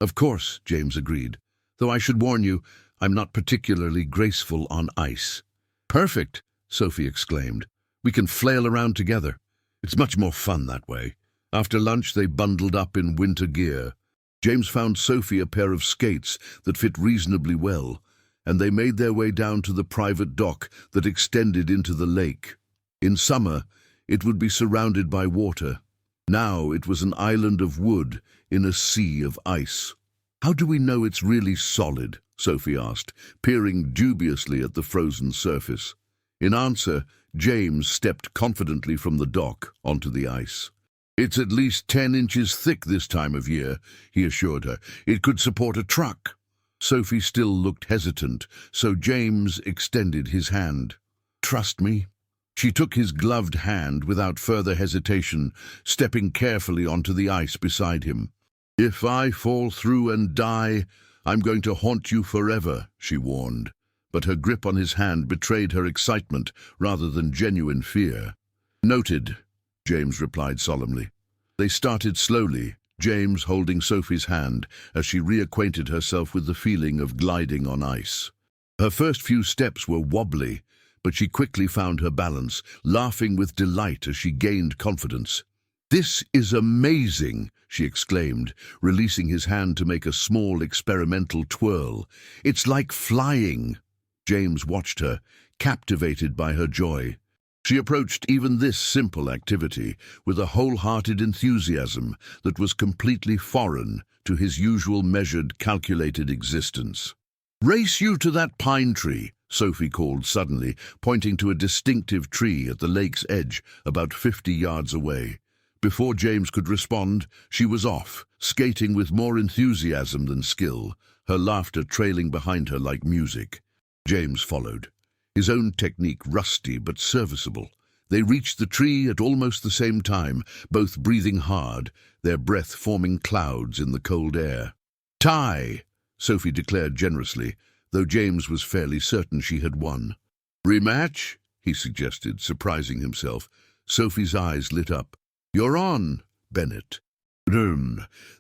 "Of course," James agreed, "though I should warn you, I'm not particularly graceful on ice." "Perfect," Sophie exclaimed. "We can flail around together. It's much more fun that way." After lunch, they bundled up in winter gear. James found Sophie a pair of skates that fit reasonably well, and they made their way down to the private dock that extended into the lake. In summer, it would be surrounded by water. Now it was an island of wood in a sea of ice. "How do we know it's really solid?" Sophie asked, peering dubiously at the frozen surface. In answer, James stepped confidently from the dock onto the ice. "It's at least 10 inches thick this time of year," he assured her. "It could support a truck." Sophie still looked hesitant, so James extended his hand. "Trust me." She took his gloved hand without further hesitation, stepping carefully onto the ice beside him. "If I fall through and die, I'm going to haunt you forever," she warned. But her grip on his hand betrayed her excitement rather than genuine fear. "Noted," James replied solemnly. They started slowly, James holding Sophie's hand as she reacquainted herself with the feeling of gliding on ice. Her first few steps were wobbly, but she quickly found her balance, laughing with delight as she gained confidence. "This is amazing," she exclaimed, releasing his hand to make a small experimental twirl. "It's like flying." James watched her, captivated by her joy. She approached even this simple activity with a wholehearted enthusiasm that was completely foreign to his usual measured, calculated existence. "Race you to that pine tree," Sophie called suddenly, pointing to a distinctive tree at the lake's edge about 50 yards away. Before James could respond, she was off, skating with more enthusiasm than skill, her laughter trailing behind her like music. James followed, his own technique rusty but serviceable. They reached the tree at almost the same time, both breathing hard, their breath forming clouds in the cold air. "Tie!" Sophie declared generously, though James was fairly certain she had won. "Rematch?" he suggested, surprising himself. Sophie's eyes lit up. "You're on, Bennett."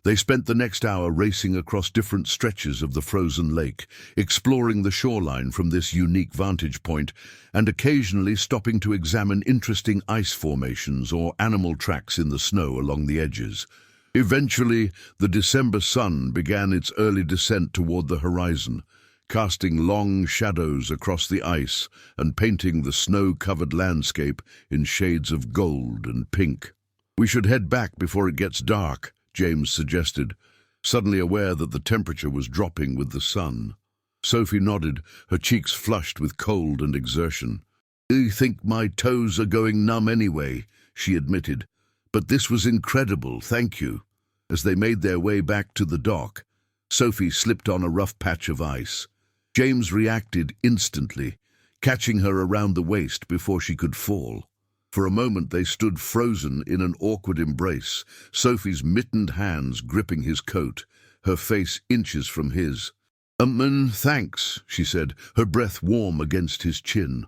They spent the next hour racing across different stretches of the frozen lake, exploring the shoreline from this unique vantage point, and occasionally stopping to examine interesting ice formations or animal tracks in the snow along the edges. Eventually, the December sun began its early descent toward the horizon, casting long shadows across the ice and painting the snow-covered landscape in shades of gold and pink. "We should head back before it gets dark," James suggested, suddenly aware that the temperature was dropping with the sun. Sophie nodded, her cheeks flushed with cold and exertion. "I think my toes are going numb anyway," she admitted. "But this was incredible, thank you." As they made their way back to the dock, Sophie slipped on a rough patch of ice. James reacted instantly, catching her around the waist before she could fall. For a moment they stood frozen in an awkward embrace, Sophie's mittened hands gripping his coat, her face inches from his. Thanks," she said, her breath warm against his chin.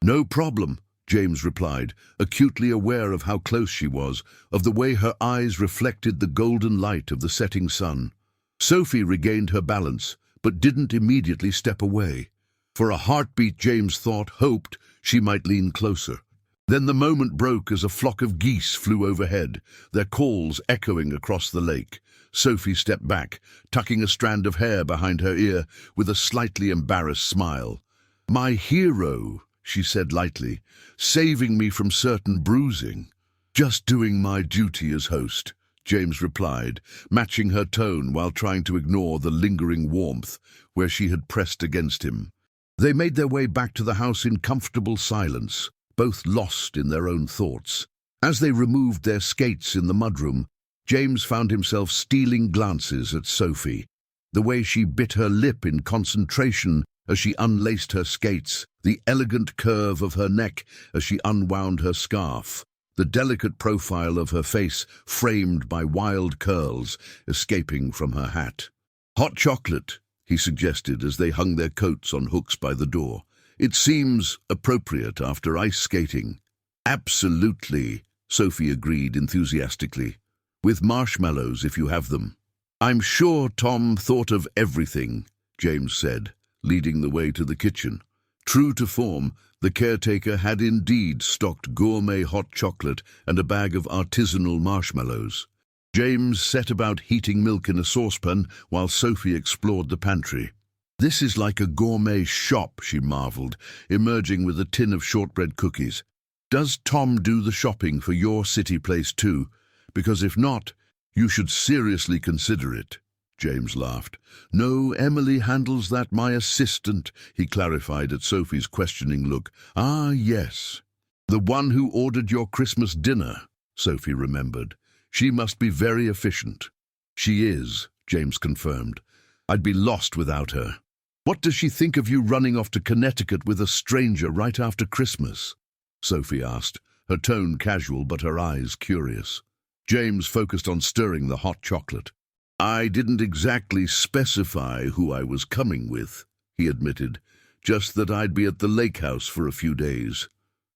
"No problem," James replied, acutely aware of how close she was, of the way her eyes reflected the golden light of the setting sun. Sophie regained her balance, but didn't immediately step away. For a heartbeat, James hoped she might lean closer. Then the moment broke as a flock of geese flew overhead, their calls echoing across the lake. Sophie stepped back, tucking a strand of hair behind her ear, with a slightly embarrassed smile. "My hero," she said lightly, "saving me from certain bruising." "Just doing my duty as host," James replied, matching her tone while trying to ignore the lingering warmth where she had pressed against him. They made their way back to the house in comfortable silence, both lost in their own thoughts. As they removed their skates in the mudroom, James found himself stealing glances at Sophie. The way she bit her lip in concentration as she unlaced her skates, the elegant curve of her neck as she unwound her scarf, the delicate profile of her face framed by wild curls escaping from her hat. "Hot chocolate," he suggested as they hung their coats on hooks by the door. "It seems appropriate after ice skating." "Absolutely," Sophie agreed enthusiastically. "With marshmallows if you have them." "I'm sure Tom thought of everything," James said, leading the way to the kitchen. True to form, the caretaker had indeed stocked gourmet hot chocolate and a bag of artisanal marshmallows. James set about heating milk in a saucepan while Sophie explored the pantry. "This is like a gourmet shop," she marveled, emerging with a tin of shortbread cookies. "Does Tom do the shopping for your city place too? Because if not, you should seriously consider it." James laughed. "No, Emily handles that, my assistant," he clarified at Sophie's questioning look. "Ah, yes. The one who ordered your Christmas dinner," Sophie remembered. "She must be very efficient." "She is," James confirmed. "I'd be lost without her." "What does she think of you running off to Connecticut with a stranger right after Christmas?" Sophie asked, her tone casual but her eyes curious. James focused on stirring the hot chocolate. "I didn't exactly specify who I was coming with," he admitted, "just that I'd be at the lake house for a few days."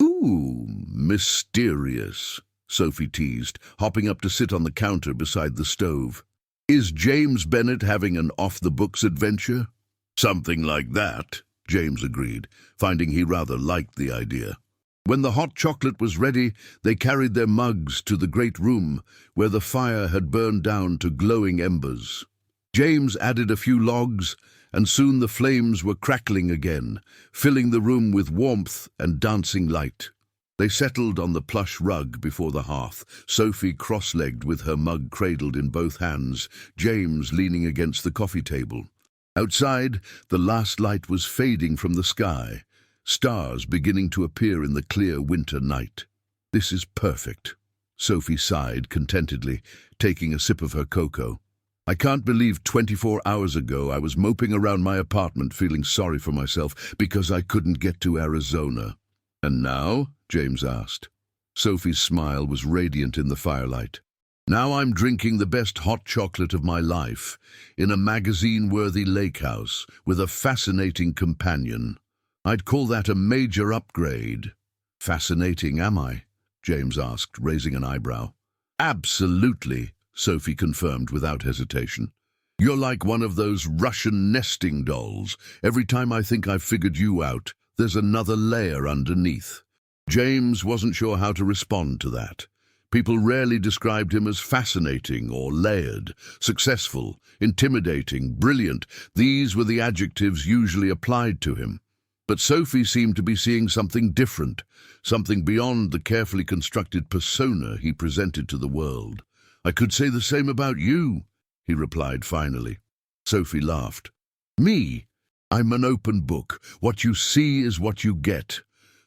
"Ooh, mysterious," Sophie teased, hopping up to sit on the counter beside the stove. "Is James Bennett having an off-the-books adventure?" "Something like that," James agreed, finding he rather liked the idea. When the hot chocolate was ready, they carried their mugs to the great room where the fire had burned down to glowing embers. James added a few logs, and soon the flames were crackling again, filling the room with warmth and dancing light. They settled on the plush rug before the hearth, Sophie cross-legged with her mug cradled in both hands, James leaning against the coffee table. Outside, the last light was fading from the sky, stars beginning to appear in the clear winter night. "This is perfect," Sophie sighed contentedly, taking a sip of her cocoa. I can't believe 24 hours ago I was moping around my apartment feeling sorry for myself because I couldn't get to Arizona. And now? James asked. Sophie's smile was radiant in the firelight. Now I'm drinking the best hot chocolate of my life, in a magazine-worthy lake house, with a fascinating companion. I'd call that a major upgrade. Fascinating, am I? James asked, raising an eyebrow. Absolutely, Sophie confirmed without hesitation. You're like one of those Russian nesting dolls. Every time I think I've figured you out, there's another layer underneath. James wasn't sure how to respond to that. People rarely described him as fascinating or layered, successful, intimidating, brilliant. These were the adjectives usually applied to him. But Sophie seemed to be seeing something different, something beyond the carefully constructed persona he presented to the world. I could say the same about you, he replied finally. Sophie laughed. Me? I'm an open book. What you see is what you get.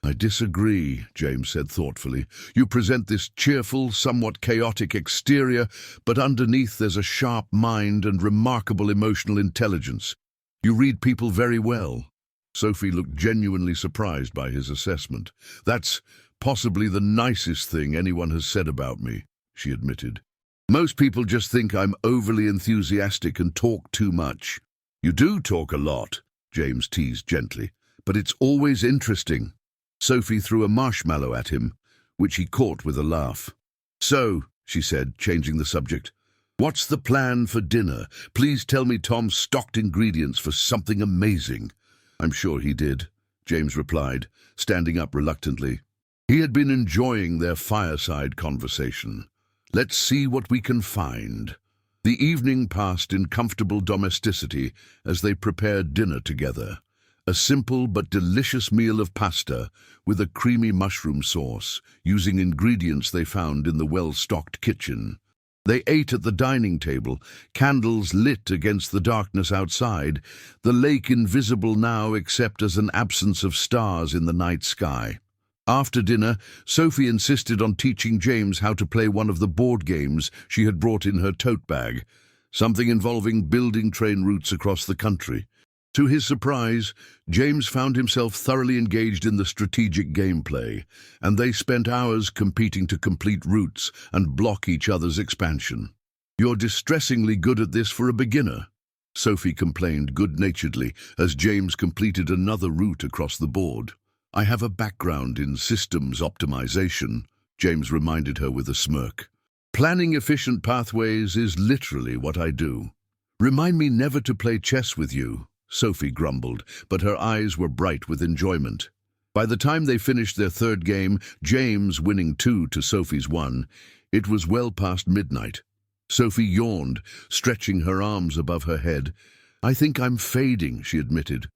I disagree, James said thoughtfully. You present this cheerful, somewhat chaotic exterior, but underneath there's a sharp mind and remarkable emotional intelligence. You read people very well. Sophie looked genuinely surprised by his assessment. That's possibly the nicest thing anyone has said about me, she admitted. Most people just think I'm overly enthusiastic and talk too much. You do talk a lot, James teased gently, but it's always interesting. Sophie threw a marshmallow at him, which he caught with a laugh. So, she said, changing the subject, what's the plan for dinner? Please tell me Tom stocked ingredients for something amazing. I'm sure he did, James replied, standing up reluctantly. He had been enjoying their fireside conversation. Let's see what we can find. The evening passed in comfortable domesticity as they prepared dinner together. A simple but delicious meal of pasta with a creamy mushroom sauce, using ingredients they found in the well-stocked kitchen. They ate at the dining table, candles lit against the darkness outside, the lake invisible now except as an absence of stars in the night sky. After dinner, Sophie insisted on teaching James how to play one of the board games she had brought in her tote bag, something involving building train routes across the country. To his surprise, James found himself thoroughly engaged in the strategic gameplay, and they spent hours competing to complete routes and block each other's expansion. You're distressingly good at this for a beginner, Sophie complained good-naturedly as James completed another route across the board. I have a background in systems optimization, James reminded her with a smirk. Planning efficient pathways is literally what I do. Remind me never to play chess with you, Sophie grumbled, but her eyes were bright with enjoyment. By the time they finished their third game, James winning 2 to Sophie's 1, it was well past midnight. Sophie yawned, stretching her arms above her head. I think I'm fading, she admitted.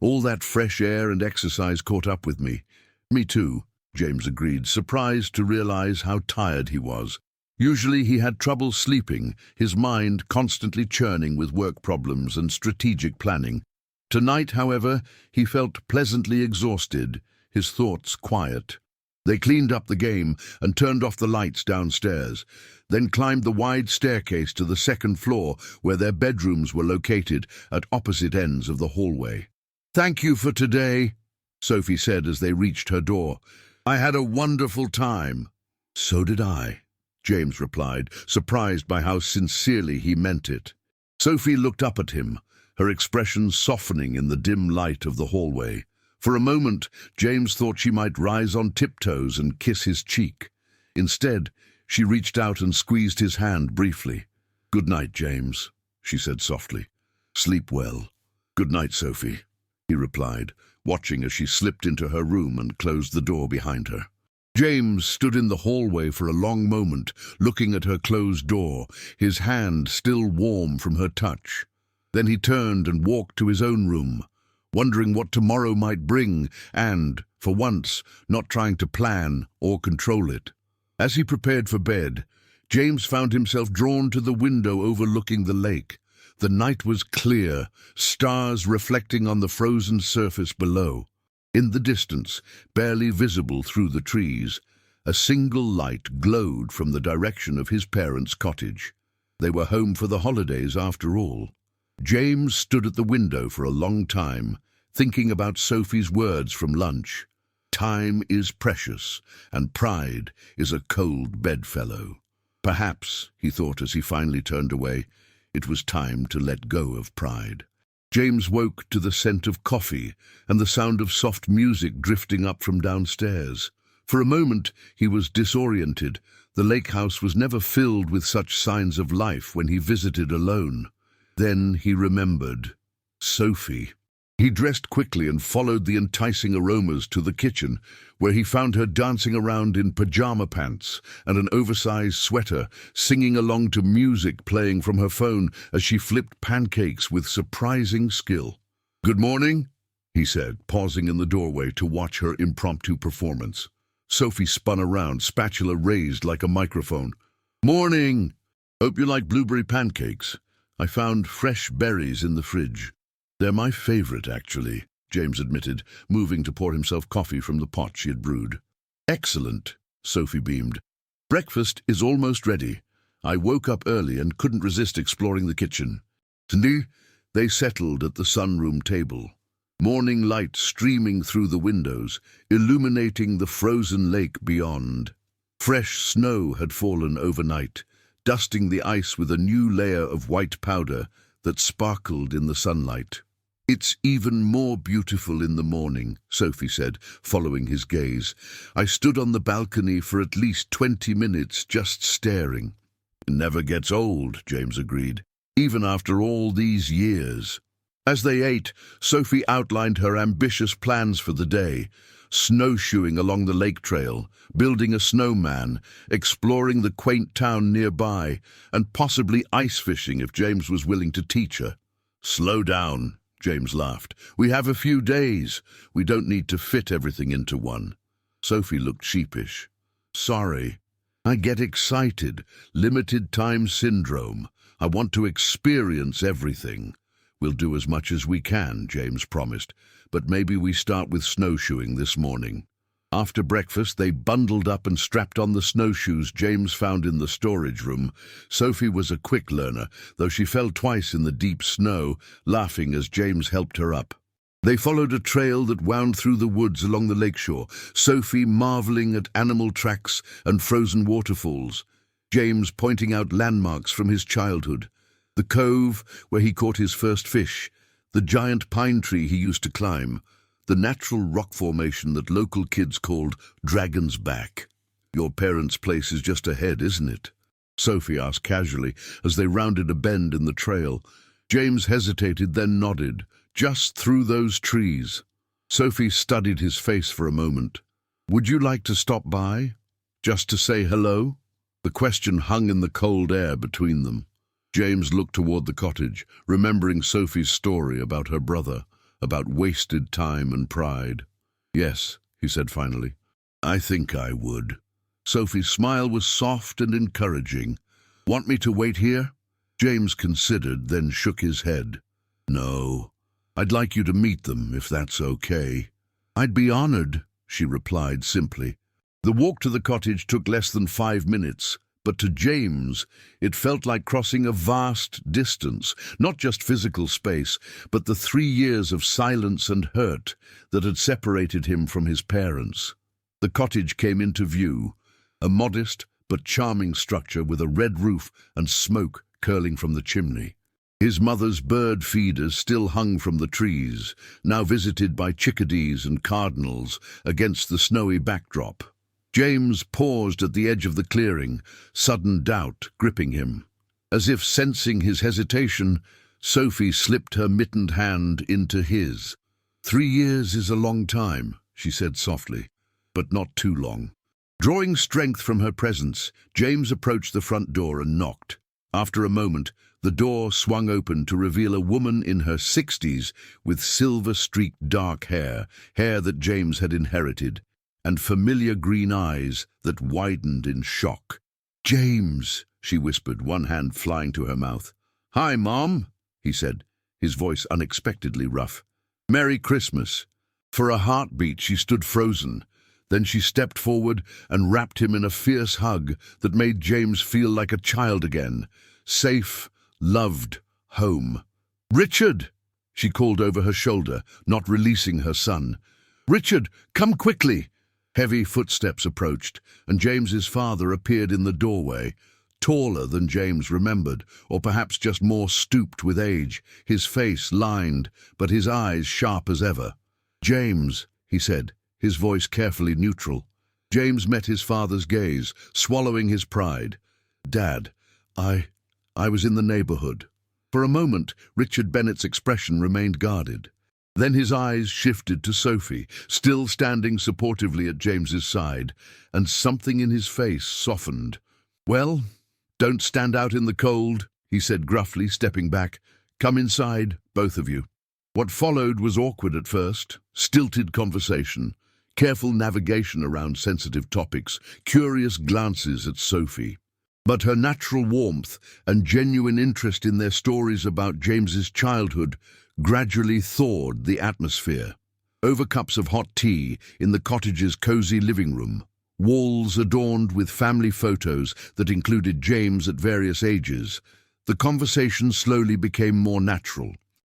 All that fresh air and exercise caught up with me. Me too, James agreed, surprised to realize how tired he was. Usually he had trouble sleeping, his mind constantly churning with work problems and strategic planning. Tonight, however, he felt pleasantly exhausted, his thoughts quiet. They cleaned up the game and turned off the lights downstairs, then climbed the wide staircase to the second floor where their bedrooms were located at opposite ends of the hallway. Thank you for today, Sophie said as they reached her door. I had a wonderful time. So did I, James replied, surprised by how sincerely he meant it. Sophie looked up at him, her expression softening in the dim light of the hallway. For a moment, James thought she might rise on tiptoes and kiss his cheek. Instead, she reached out and squeezed his hand briefly. Good night, James, she said softly. Sleep well. Good night, Sophie, he replied, watching as she slipped into her room and closed the door behind her. James stood in the hallway for a long moment, looking at her closed door, his hand still warm from her touch. Then he turned and walked to his own room, wondering what tomorrow might bring and, for once, not trying to plan or control it. As he prepared for bed, James found himself drawn to the window overlooking the lake. The night was clear, stars reflecting on the frozen surface below. In the distance, barely visible through the trees, A single light glowed from the direction of his parents' cottage. They were home for the holidays after all. James stood at the window for a long time, thinking about Sophie's words from lunch. Time is precious, and pride is a cold bedfellow. Perhaps, he thought as he finally turned away, it was time to let go of pride. James woke to the scent of coffee and the sound of soft music drifting up from downstairs. For a moment he was disoriented. The lake house was never filled with such signs of life when he visited alone. Then he remembered. Sophie. He dressed quickly and followed the enticing aromas to the kitchen, where he found her dancing around in pajama pants and an oversized sweater, singing along to music playing from her phone as she flipped pancakes with surprising skill. "Good morning," he said, pausing in the doorway to watch her impromptu performance. Sophie spun around, spatula raised like a microphone. "Morning! Hope you like blueberry pancakes. I found fresh berries in the fridge." "They're my favorite, actually," James admitted, moving to pour himself coffee from the pot she had brewed. "Excellent," Sophie beamed. "Breakfast is almost ready. I woke up early and couldn't resist exploring the kitchen." They settled at the sunroom table. Morning light streaming through the windows, illuminating the frozen lake beyond. Fresh snow had fallen overnight, dusting the ice with a new layer of white powder that sparkled in the sunlight. "It's even more beautiful in the morning," Sophie said, following his gaze. "I stood on the balcony for at least 20 minutes just staring." "It never gets old," James agreed, "even after all these years." As they ate, Sophie outlined her ambitious plans for the day: snowshoeing along the lake trail, building a snowman, exploring the quaint town nearby, and possibly ice fishing if James was willing to teach her. "Slow down," James laughed. "We have a few days. We don't need to fit everything into one." Sophie looked sheepish. "Sorry. I get excited. Limited time syndrome. I want to experience everything." "We'll do as much as we can," James promised, "but maybe we start with snowshoeing this morning." After breakfast, they bundled up and strapped on the snowshoes James found in the storage room. Sophie was a quick learner, though she fell twice in the deep snow, laughing as James helped her up. They followed a trail that wound through the woods along the lakeshore, Sophie marveling at animal tracks and frozen waterfalls, James pointing out landmarks from his childhood. The cove where he caught his first fish, the giant pine tree he used to climb, the natural rock formation that local kids called Dragon's Back. "Your parents' place is just ahead, isn't it?" Sophie asked casually as they rounded a bend in the trail. James hesitated, then nodded. "Just through those trees." Sophie studied his face for a moment. "Would you like to stop by? Just to say hello?" The question hung in the cold air between them. James looked toward the cottage, remembering Sophie's story about her brother, about wasted time and pride. "Yes," he said finally. "I think I would." Sophie's smile was soft and encouraging. "Want me to wait here?" James considered, then shook his head. "No. I'd like you to meet them, if that's okay." "I'd be honored," she replied simply. The walk to the cottage took less than 5 minutes, but to James it felt like crossing a vast distance, not just physical space, but the 3 years of silence and hurt that had separated him from his parents. The cottage came into view, a modest but charming structure with a red roof and smoke curling from the chimney. His mother's bird feeders still hung from the trees, now visited by chickadees and cardinals against the snowy backdrop. James paused at the edge of the clearing, sudden doubt gripping him. As if sensing his hesitation, Sophie slipped her mittened hand into his. 3 years is a long time," she said softly, "but not too long." Drawing strength from her presence, James approached the front door and knocked. After a moment, the door swung open to reveal a woman in her 60s with silver-streaked dark hair that James had inherited, and familiar green eyes that widened in shock. "James," she whispered, one hand flying to her mouth. "Hi, Mom," he said, his voice unexpectedly rough. "Merry Christmas." For a heartbeat she stood frozen. Then she stepped forward and wrapped him in a fierce hug that made James feel like a child again. Safe, loved, home. "Richard!" she called over her shoulder, not releasing her son. "Richard, come quickly!" Heavy footsteps approached, and James's father appeared in the doorway, taller than James remembered, or perhaps just more stooped with age, his face lined, but his eyes sharp as ever. "James," he said, his voice carefully neutral. James met his father's gaze, swallowing his pride. "Dad, I was in the neighborhood." For a moment, Richard Bennett's expression remained guarded. Then his eyes shifted to Sophie, still standing supportively at James's side, and something in his face softened. "Well, don't stand out in the cold," he said gruffly, stepping back. "Come inside, both of you." What followed was awkward at first, stilted conversation, careful navigation around sensitive topics, curious glances at Sophie. But her natural warmth and genuine interest in their stories about James's childhood gradually thawed the atmosphere. Over cups of hot tea in the cottage's cozy living room, walls adorned with family photos that included James at various ages, the conversation slowly became more natural.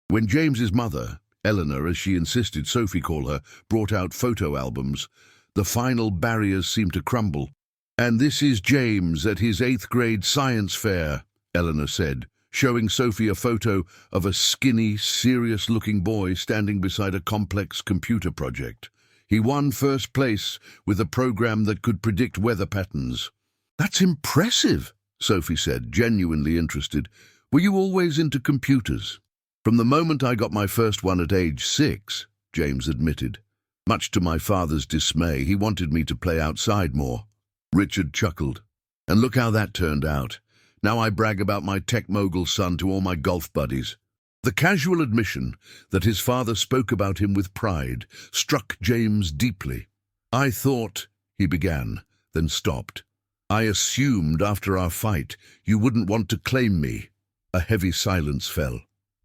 When James's mother, Eleanor as she insisted Sophie call her, brought out photo albums, the final barriers seemed to crumble. "And this is James at his 8th grade science fair," Eleanor said, showing Sophie a photo of a skinny, serious-looking boy standing beside a complex computer project. He won first place with a program that could predict weather patterns. "That's impressive," Sophie said, genuinely interested. "Were you always into computers?" "From the moment I got my first one at age 6, James admitted. Much to my father's dismay, he wanted me to play outside more. Richard chuckled. "And look how that turned out. Now I brag about my tech mogul son to all my golf buddies." The casual admission that his father spoke about him with pride struck James deeply. "I thought," he began, then stopped. "I assumed after our fight you wouldn't want to claim me." A heavy silence fell.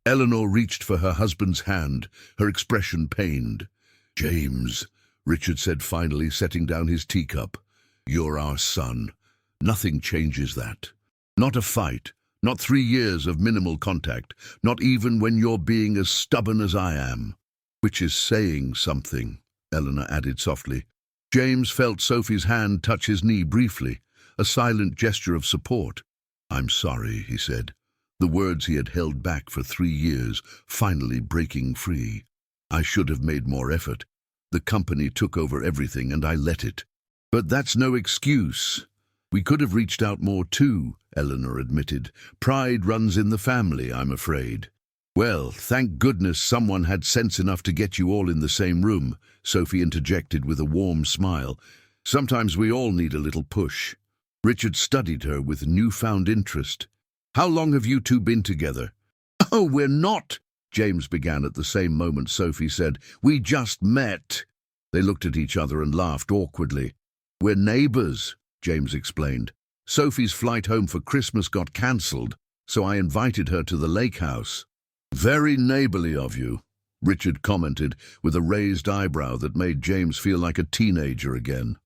Eleanor reached for her husband's hand, her expression pained. "James," Richard said finally, setting down his teacup, "you're our son. Nothing changes that. Not a fight, not 3 years of minimal contact, not even when you're being as stubborn as I am." "Which is saying something," Eleanor added softly. James felt Sophie's hand touch his knee briefly, a silent gesture of support. "I'm sorry," he said, the words he had held back for 3 years finally breaking free. "I should have made more effort. The company took over everything and I let it. But that's no excuse. We could have reached out more too," Eleanor admitted. "Pride runs in the family, I'm afraid." "Well, thank goodness someone had sense enough to get you all in the same room," Sophie interjected with a warm smile. "Sometimes we all need a little push." Richard studied her with newfound interest. "How long have you two been together?" "Oh, we're not," James began at the same moment Sophie said. "We just met." They looked at each other and laughed awkwardly. "We're neighbors," James explained. "Sophie's flight home for Christmas got cancelled, so I invited her to the lake house." "Very neighborly of you," Richard commented with a raised eyebrow that made James feel like a teenager again.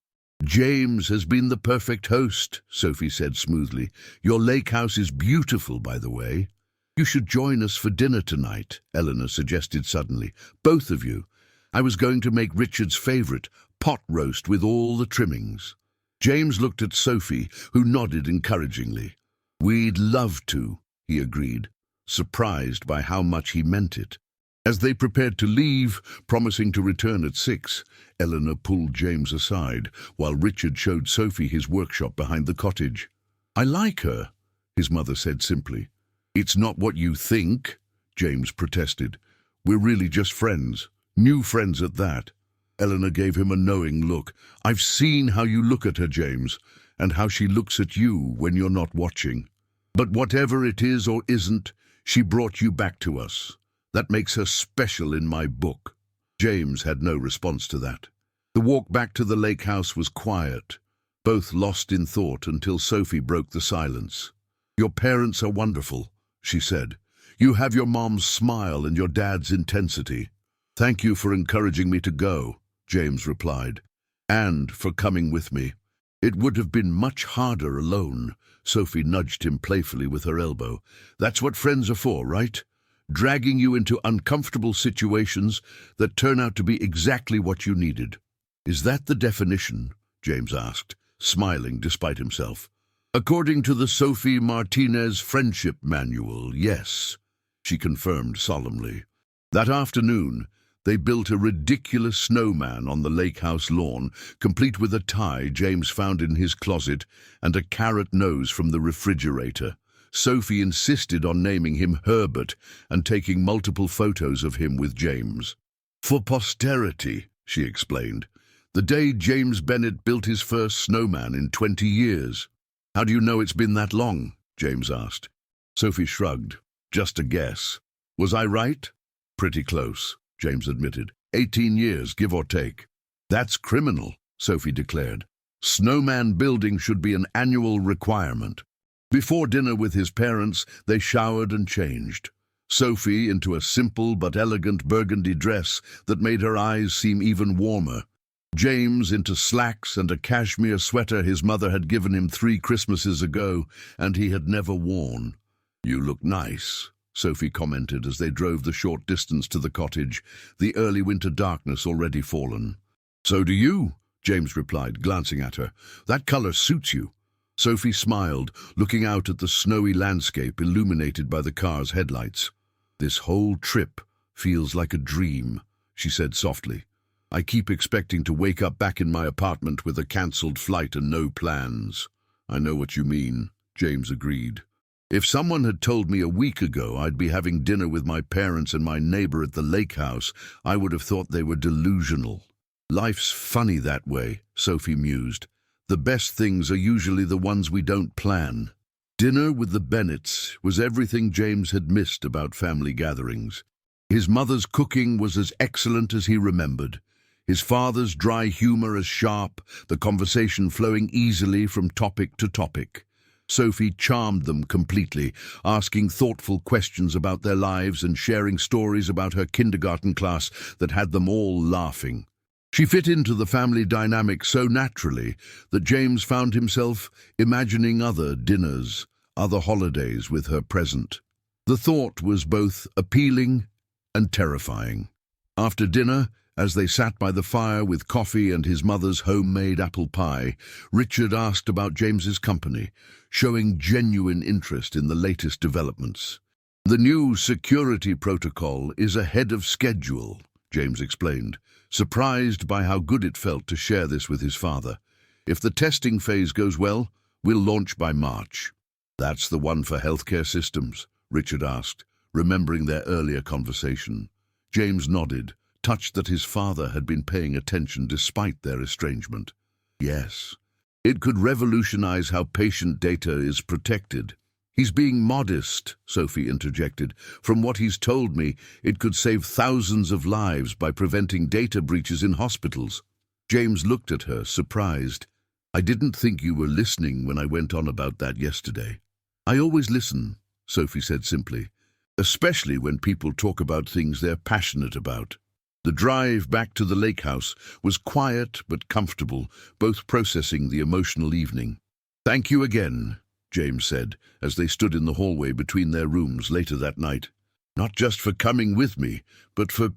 "James has been the perfect host," Sophie said smoothly. "Your lake house is beautiful, by the way." "You should join us for dinner tonight," Eleanor suggested suddenly. "Both of you. I was going to make Richard's favorite, pot roast with all the trimmings." James looked at Sophie, who nodded encouragingly. "We'd love to," he agreed, surprised by how much he meant it. As they prepared to leave, promising to return at 6, Eleanor pulled James aside, while Richard showed Sophie his workshop behind the cottage. "I like her," his mother said simply. "It's not what you think," James protested. "We're really just friends, new friends at that." Eleanor gave him a knowing look. "I've seen how you look at her, James, and how she looks at you when you're not watching. But whatever it is or isn't, she brought you back to us. That makes her special in my book." James had no response to that. The walk back to the lake house was quiet, both lost in thought until Sophie broke the silence. "Your parents are wonderful," she said. "You have your mom's smile and your dad's intensity." "Thank you for encouraging me to go," James replied. And for coming with me. It would have been much harder alone. Sophie nudged him playfully with her elbow. That's what friends are for, right? Dragging you into uncomfortable situations that turn out to be exactly what you needed. Is that the definition? James asked, smiling despite himself. According to the Sophie Martinez Friendship Manual, yes, she confirmed solemnly. That afternoon, they built a ridiculous snowman on the lake house lawn, complete with a tie James found in his closet and a carrot nose from the refrigerator. Sophie insisted on naming him Herbert and taking multiple photos of him with James. For posterity, she explained. The day James Bennett built his first snowman in 20 years. How do you know it's been that long? James asked. Sophie shrugged. Just a guess. Was I right? Pretty close, James admitted. 18 years, give or take. That's criminal, Sophie declared. Snowman building should be an annual requirement. Before dinner with his parents, they showered and changed. Sophie into a simple but elegant burgundy dress that made her eyes seem even warmer. James into slacks and a cashmere sweater his mother had given him 3 Christmases ago and he had never worn. You look nice, Sophie commented as they drove the short distance to the cottage, the early winter darkness already fallen. So do you, James replied, glancing at her. That color suits you. Sophie smiled, looking out at the snowy landscape illuminated by the car's headlights. This whole trip feels like a dream, she said softly. I keep expecting to wake up back in my apartment with a cancelled flight and no plans. I know what you mean, James agreed. If someone had told me a week ago I'd be having dinner with my parents and my neighbor at the lake house, I would have thought they were delusional. Life's funny that way, Sophie mused. The best things are usually the ones we don't plan. Dinner with the Bennetts was everything James had missed about family gatherings. His mother's cooking was as excellent as he remembered. His father's dry humor as sharp, the conversation flowing easily from topic to topic. Sophie charmed them completely, asking thoughtful questions about their lives and sharing stories about her kindergarten class that had them all laughing. She fit into the family dynamic so naturally that James found himself imagining other dinners, other holidays with her present. The thought was both appealing and terrifying. After dinner, as they sat by the fire with coffee and his mother's homemade apple pie, Richard asked about James's company, showing genuine interest in the latest developments. The new security protocol is ahead of schedule, James explained, surprised by how good it felt to share this with his father. If the testing phase goes well, we'll launch by March. That's the one for healthcare systems, Richard asked, remembering their earlier conversation. James nodded, touched that his father had been paying attention despite their estrangement. Yes. It could revolutionize how patient data is protected. He's being modest, Sophie interjected. From what he's told me, it could save thousands of lives by preventing data breaches in hospitals. James looked at her, surprised. I didn't think you were listening when I went on about that yesterday. I always listen, Sophie said simply, especially when people talk about things they're passionate about. The drive back to the lake house was quiet but comfortable, both processing the emotional evening. Thank you again, James said, as they stood in the hallway between their rooms later that night. Not just for coming with me, but for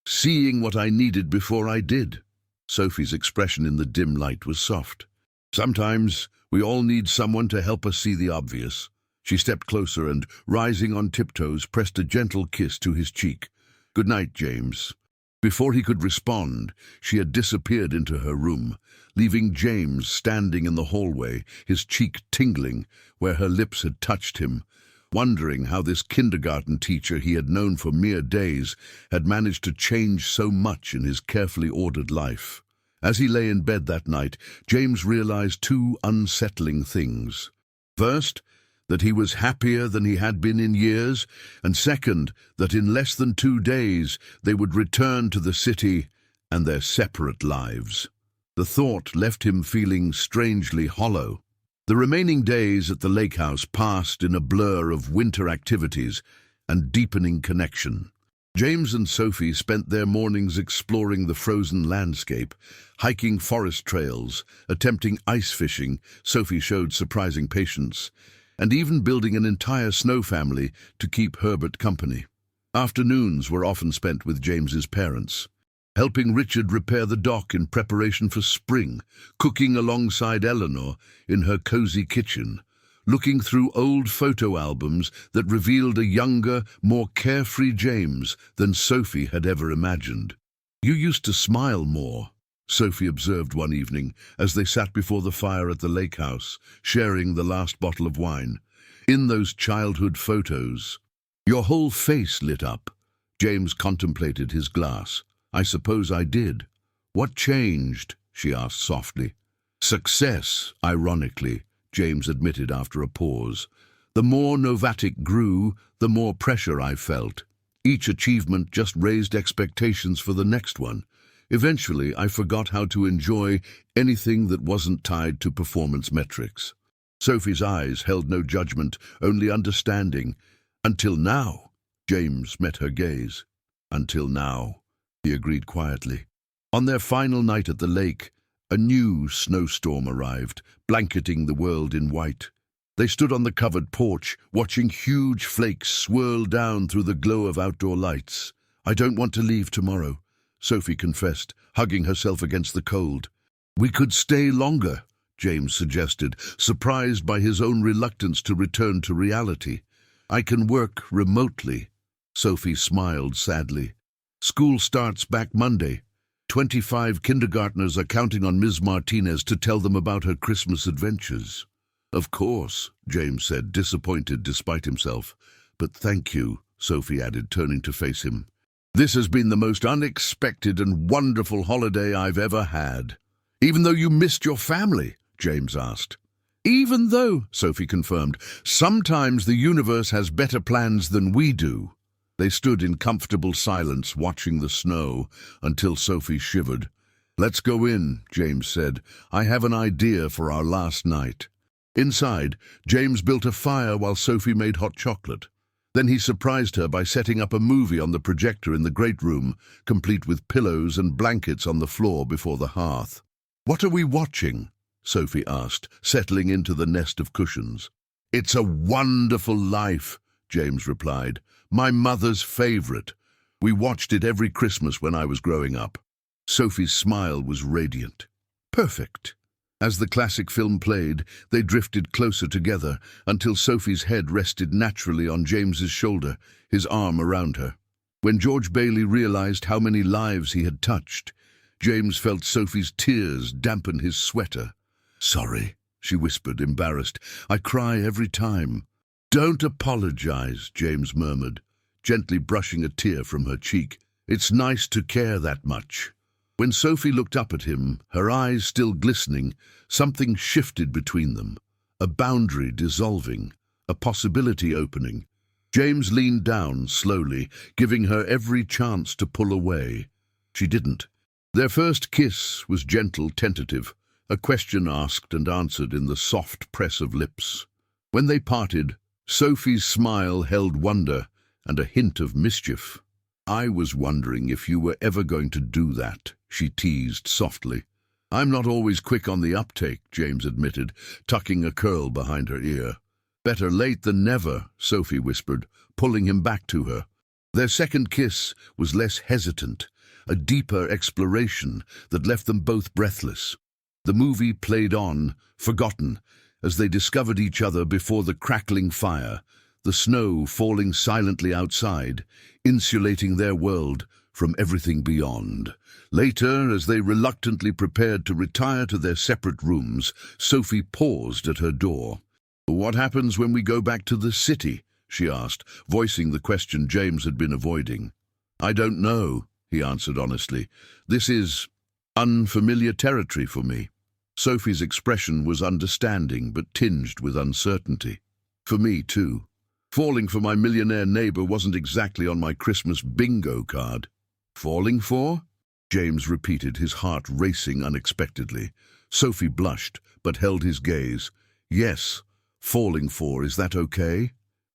seeing what I needed before I did. Sophie's expression in the dim light was soft. Sometimes we all need someone to help us see the obvious. She stepped closer and, rising on tiptoes, pressed a gentle kiss to his cheek. Good night, James. Before he could respond, she had disappeared into her room, leaving James standing in the hallway, his cheek tingling where her lips had touched him, wondering how this kindergarten teacher he had known for mere days had managed to change so much in his carefully ordered life. As he lay in bed that night, James realized 2 unsettling things. First, that he was happier than he had been in years, and second, that in less than 2 days they would return to the city and their separate lives. The thought left him feeling strangely hollow. The remaining days at the lake house passed in a blur of winter activities and deepening connection. James and Sophie spent their mornings exploring the frozen landscape, hiking forest trails, attempting ice fishing. Sophie showed surprising patience, and even building an entire snow family to keep Herbert company. Afternoons were often spent with James's parents, helping Richard repair the dock in preparation for spring, cooking alongside Eleanor in her cozy kitchen, looking through old photo albums that revealed a younger, more carefree James than Sophie had ever imagined. "You used to smile more," Sophie observed one evening as they sat before the fire at the lake house, sharing the last bottle of wine. "In those childhood photos, your whole face lit up." James contemplated his glass. "I suppose I did." "What changed?" she asked softly. "Success, ironically," James admitted after a pause. "The more Novatic grew, the more pressure I felt. Each achievement just raised expectations for the next one. Eventually, I forgot how to enjoy anything that wasn't tied to performance metrics." Sophie's eyes held no judgment, only understanding. "Until now." James met her gaze. "Until now," he agreed quietly. On their final night at the lake, a new snowstorm arrived, blanketing the world in white. They stood on the covered porch, watching huge flakes swirl down through the glow of outdoor lights. "I don't want to leave tomorrow," Sophie confessed, hugging herself against the cold. "We could stay longer," James suggested, surprised by his own reluctance to return to reality. "I can work remotely." Sophie smiled sadly. "School starts back Monday. 25 kindergartners are counting on Ms. Martinez to tell them about her Christmas adventures." "Of course," James said, disappointed despite himself. "But thank you," Sophie added, turning to face him. "This has been the most unexpected and wonderful holiday I've ever had." "Even though you missed your family?" James asked. "Even though," Sophie confirmed. "Sometimes the universe has better plans than we do." They stood in comfortable silence, watching the snow, until Sophie shivered. "Let's go in," James said. "I have an idea for our last night." Inside, James built a fire while Sophie made hot chocolate. Then he surprised her by setting up a movie on the projector in the great room, complete with pillows and blankets on the floor before the hearth. "What are we watching?" Sophie asked, settling into the nest of cushions. "It's a Wonderful Life," James replied. "My mother's favorite. We watched it every Christmas when I was growing up." Sophie's smile was radiant. "Perfect." As the classic film played, they drifted closer together until Sophie's head rested naturally on James's shoulder, his arm around her. When George Bailey realized how many lives he had touched, James felt Sophie's tears dampen his sweater. "Sorry," she whispered, embarrassed. "I cry every time." "Don't apologize," James murmured, gently brushing a tear from her cheek. "It's nice to care that much." When Sophie looked up at him, her eyes still glistening, something shifted between them, a boundary dissolving, a possibility opening. James leaned down slowly, giving her every chance to pull away. She didn't. Their first kiss was gentle, tentative, a question asked and answered in the soft press of lips. When they parted, Sophie's smile held wonder and a hint of mischief. "I was wondering if you were ever going to do that," she teased softly. "I'm not always quick on the uptake," James admitted, tucking a curl behind her ear. "Better late than never," Sophie whispered, pulling him back to her. Their second kiss was less hesitant, a deeper exploration that left them both breathless. The movie played on, forgotten, as they discovered each other before the crackling fire, the snow falling silently outside, insulating their world from everything beyond. Later, as they reluctantly prepared to retire to their separate rooms, Sophie paused at her door. "What happens when we go back to the city?" she asked, voicing the question James had been avoiding. "I don't know," he answered honestly. "This is unfamiliar territory for me." Sophie's expression was understanding but tinged with uncertainty. "For me, too. Falling for my millionaire neighbor wasn't exactly on my Christmas bingo card." "Falling for?" James repeated, his heart racing unexpectedly. Sophie blushed, but held his gaze. "Yes, falling for, is that okay?"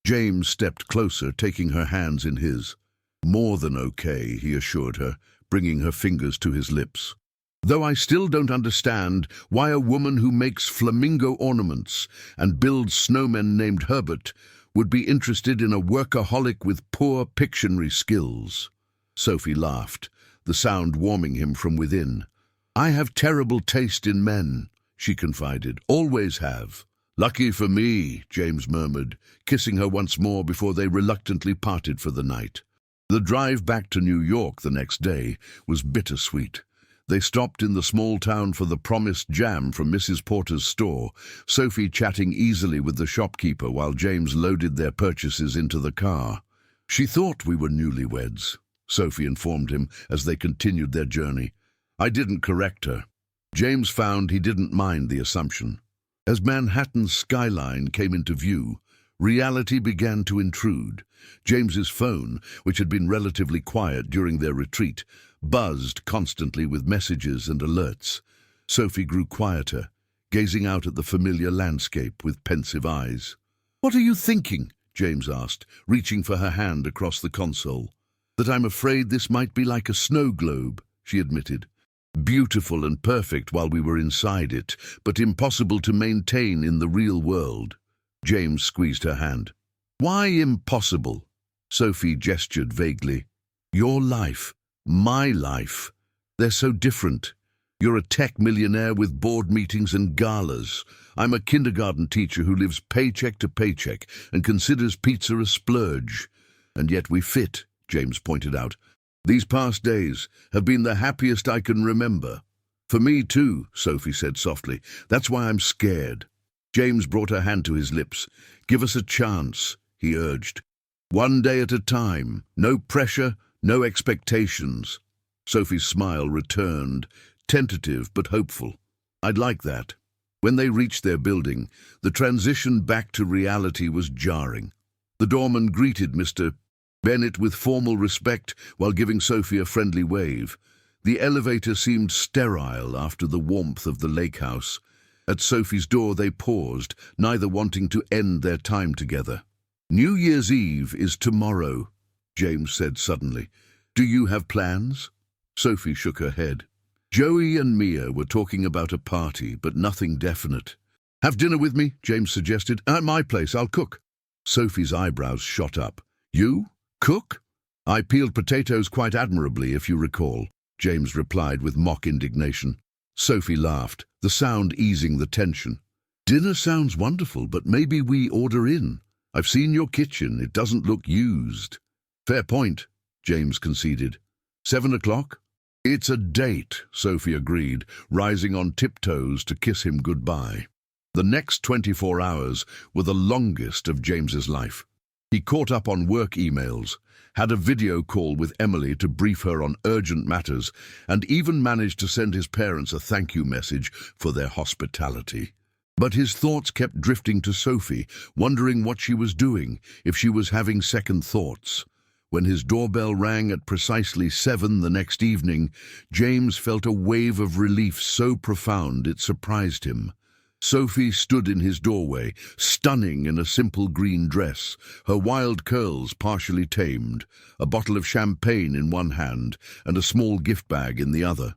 James stepped closer, taking her hands in his. More than okay, he assured her, bringing her fingers to his lips. Though I still don't understand why a woman who makes flamingo ornaments and builds snowmen named Herbert would be interested in a workaholic with poor Pictionary skills. Sophie laughed, the sound warming him from within. I have terrible taste in men, she confided. Always have. Lucky for me, James murmured, kissing her once more before they reluctantly parted for the night. The drive back to New York the next day was bittersweet. They stopped in the small town for the promised jam from Mrs. Porter's store, Sophie chatting easily with the shopkeeper while James loaded their purchases into the car. She thought we were newlyweds, Sophie informed him as they continued their journey. I didn't correct her. James found he didn't mind the assumption. As Manhattan's skyline came into view, reality began to intrude. James's phone, which had been relatively quiet during their retreat, buzzed constantly with messages and alerts. Sophie grew quieter, gazing out at the familiar landscape with pensive eyes. What are you thinking? James asked, reaching for her hand across the console. That I'm afraid this might be like a snow globe, she admitted. Beautiful and perfect while we were inside it, but impossible to maintain in the real world. James squeezed her hand. Why impossible? Sophie gestured vaguely. Your life, my life. They're so different. You're a tech millionaire with board meetings and galas. I'm a kindergarten teacher who lives paycheck to paycheck and considers pizza a splurge. And yet we fit, James pointed out. These past days have been the happiest I can remember. For me too, Sophie said softly. That's why I'm scared. James brought her hand to his lips. Give us a chance, he urged. One day at a time. No pressure, no expectations. Sophie's smile returned, tentative but hopeful. I'd like that. When they reached their building, the transition back to reality was jarring. The doorman greeted Mr. Bennett with formal respect while giving Sophie a friendly wave. The elevator seemed sterile after the warmth of the lake house. At Sophie's door they paused, neither wanting to end their time together. New Year's Eve is tomorrow, James said suddenly. Do you have plans? Sophie shook her head. Joey and Mia were talking about a party, but nothing definite. Have dinner with me, James suggested. At my place, I'll cook. Sophie's eyebrows shot up. You? Cook? I peeled potatoes quite admirably, if you recall, James replied with mock indignation. Sophie laughed, the sound easing the tension. Dinner sounds wonderful, but maybe we order in. I've seen your kitchen. It doesn't look used. Fair point, James conceded. 7 o'clock? It's a date, Sophie agreed, rising on tiptoes to kiss him goodbye. The next 24 hours were the longest of James's life. He caught up on work emails, had a video call with Emily to brief her on urgent matters, and even managed to send his parents a thank you message for their hospitality. But his thoughts kept drifting to Sophie, wondering what she was doing, if she was having second thoughts. When his doorbell rang at precisely 7 the next evening, James felt a wave of relief so profound it surprised him. Sophie stood in his doorway, stunning in a simple green dress, her wild curls partially tamed, a bottle of champagne in one hand and a small gift bag in the other.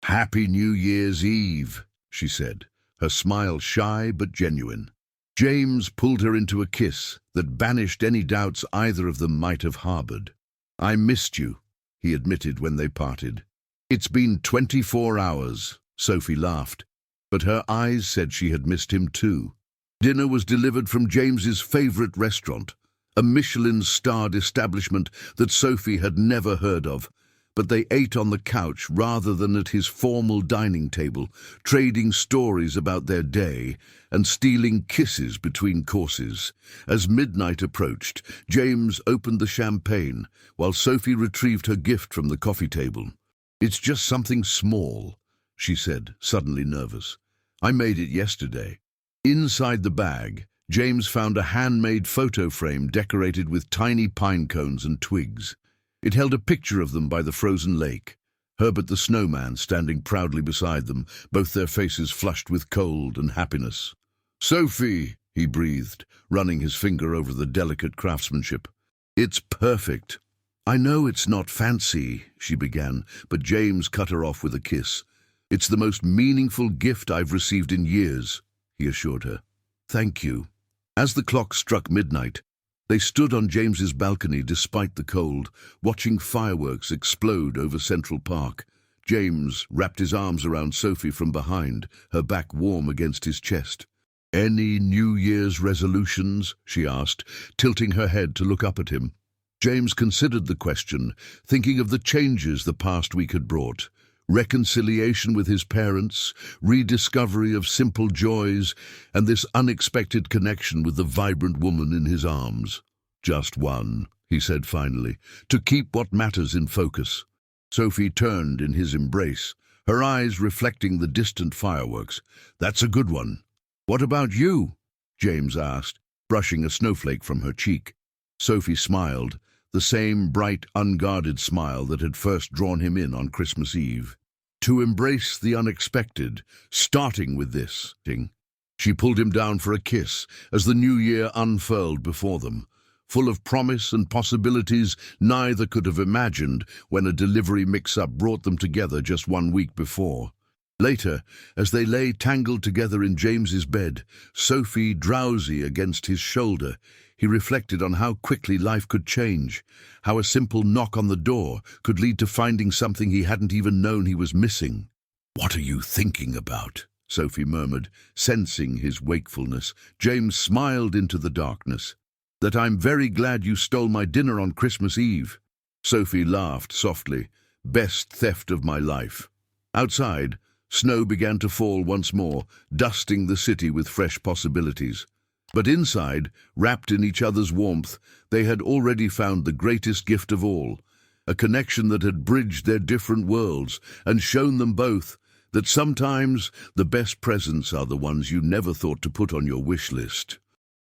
"Happy New Year's Eve," she said, her smile shy but genuine. James pulled her into a kiss that banished any doubts either of them might have harbored. "I missed you," he admitted when they parted. "It's been 24 hours," Sophie laughed, but her eyes said she had missed him too. Dinner was delivered from James's favorite restaurant, a Michelin-starred establishment that Sophie had never heard of, but they ate on the couch rather than at his formal dining table, trading stories about their day and stealing kisses between courses. As midnight approached, James opened the champagne, while Sophie retrieved her gift from the coffee table. "It's just something small," she said, suddenly nervous. "I made it yesterday." Inside the bag, James found a handmade photo frame decorated with tiny pine cones and twigs. It held a picture of them by the frozen lake, Herbert the snowman standing proudly beside them, both their faces flushed with cold and happiness. "Sophie," he breathed, running his finger over the delicate craftsmanship. "It's perfect." "I know it's not fancy," she began, but James cut her off with a kiss. "It's the most meaningful gift I've received in years," he assured her. "Thank you." As the clock struck midnight, they stood on James's balcony despite the cold, watching fireworks explode over Central Park. James wrapped his arms around Sophie from behind, her back warm against his chest. "Any New Year's resolutions?" she asked, tilting her head to look up at him. James considered the question, thinking of the changes the past week had brought. Reconciliation with his parents, rediscovery of simple joys, and this unexpected connection with the vibrant woman in his arms. "Just one," he said finally, "to keep what matters in focus." Sophie turned in his embrace, her eyes reflecting the distant fireworks. "That's a good one." "What about you?" James asked, brushing a snowflake from her cheek. Sophie smiled, the same bright, unguarded smile that had first drawn him in on Christmas Eve. "To embrace the unexpected, starting with this thing." She pulled him down for a kiss as the new year unfurled before them, full of promise and possibilities neither could have imagined when a delivery mix-up brought them together just 1 week before. Later, as they lay tangled together in James's bed, Sophie drowsy against his shoulder, he reflected on how quickly life could change, how a simple knock on the door could lead to finding something he hadn't even known he was missing. "What are you thinking about?" Sophie murmured, sensing his wakefulness. James smiled into the darkness. "That I'm very glad you stole my dinner on Christmas Eve." Sophie laughed softly. "Best theft of my life." Outside, snow began to fall once more, dusting the city with fresh possibilities. But inside, wrapped in each other's warmth, they had already found the greatest gift of all, a connection that had bridged their different worlds and shown them both that sometimes the best presents are the ones you never thought to put on your wish list.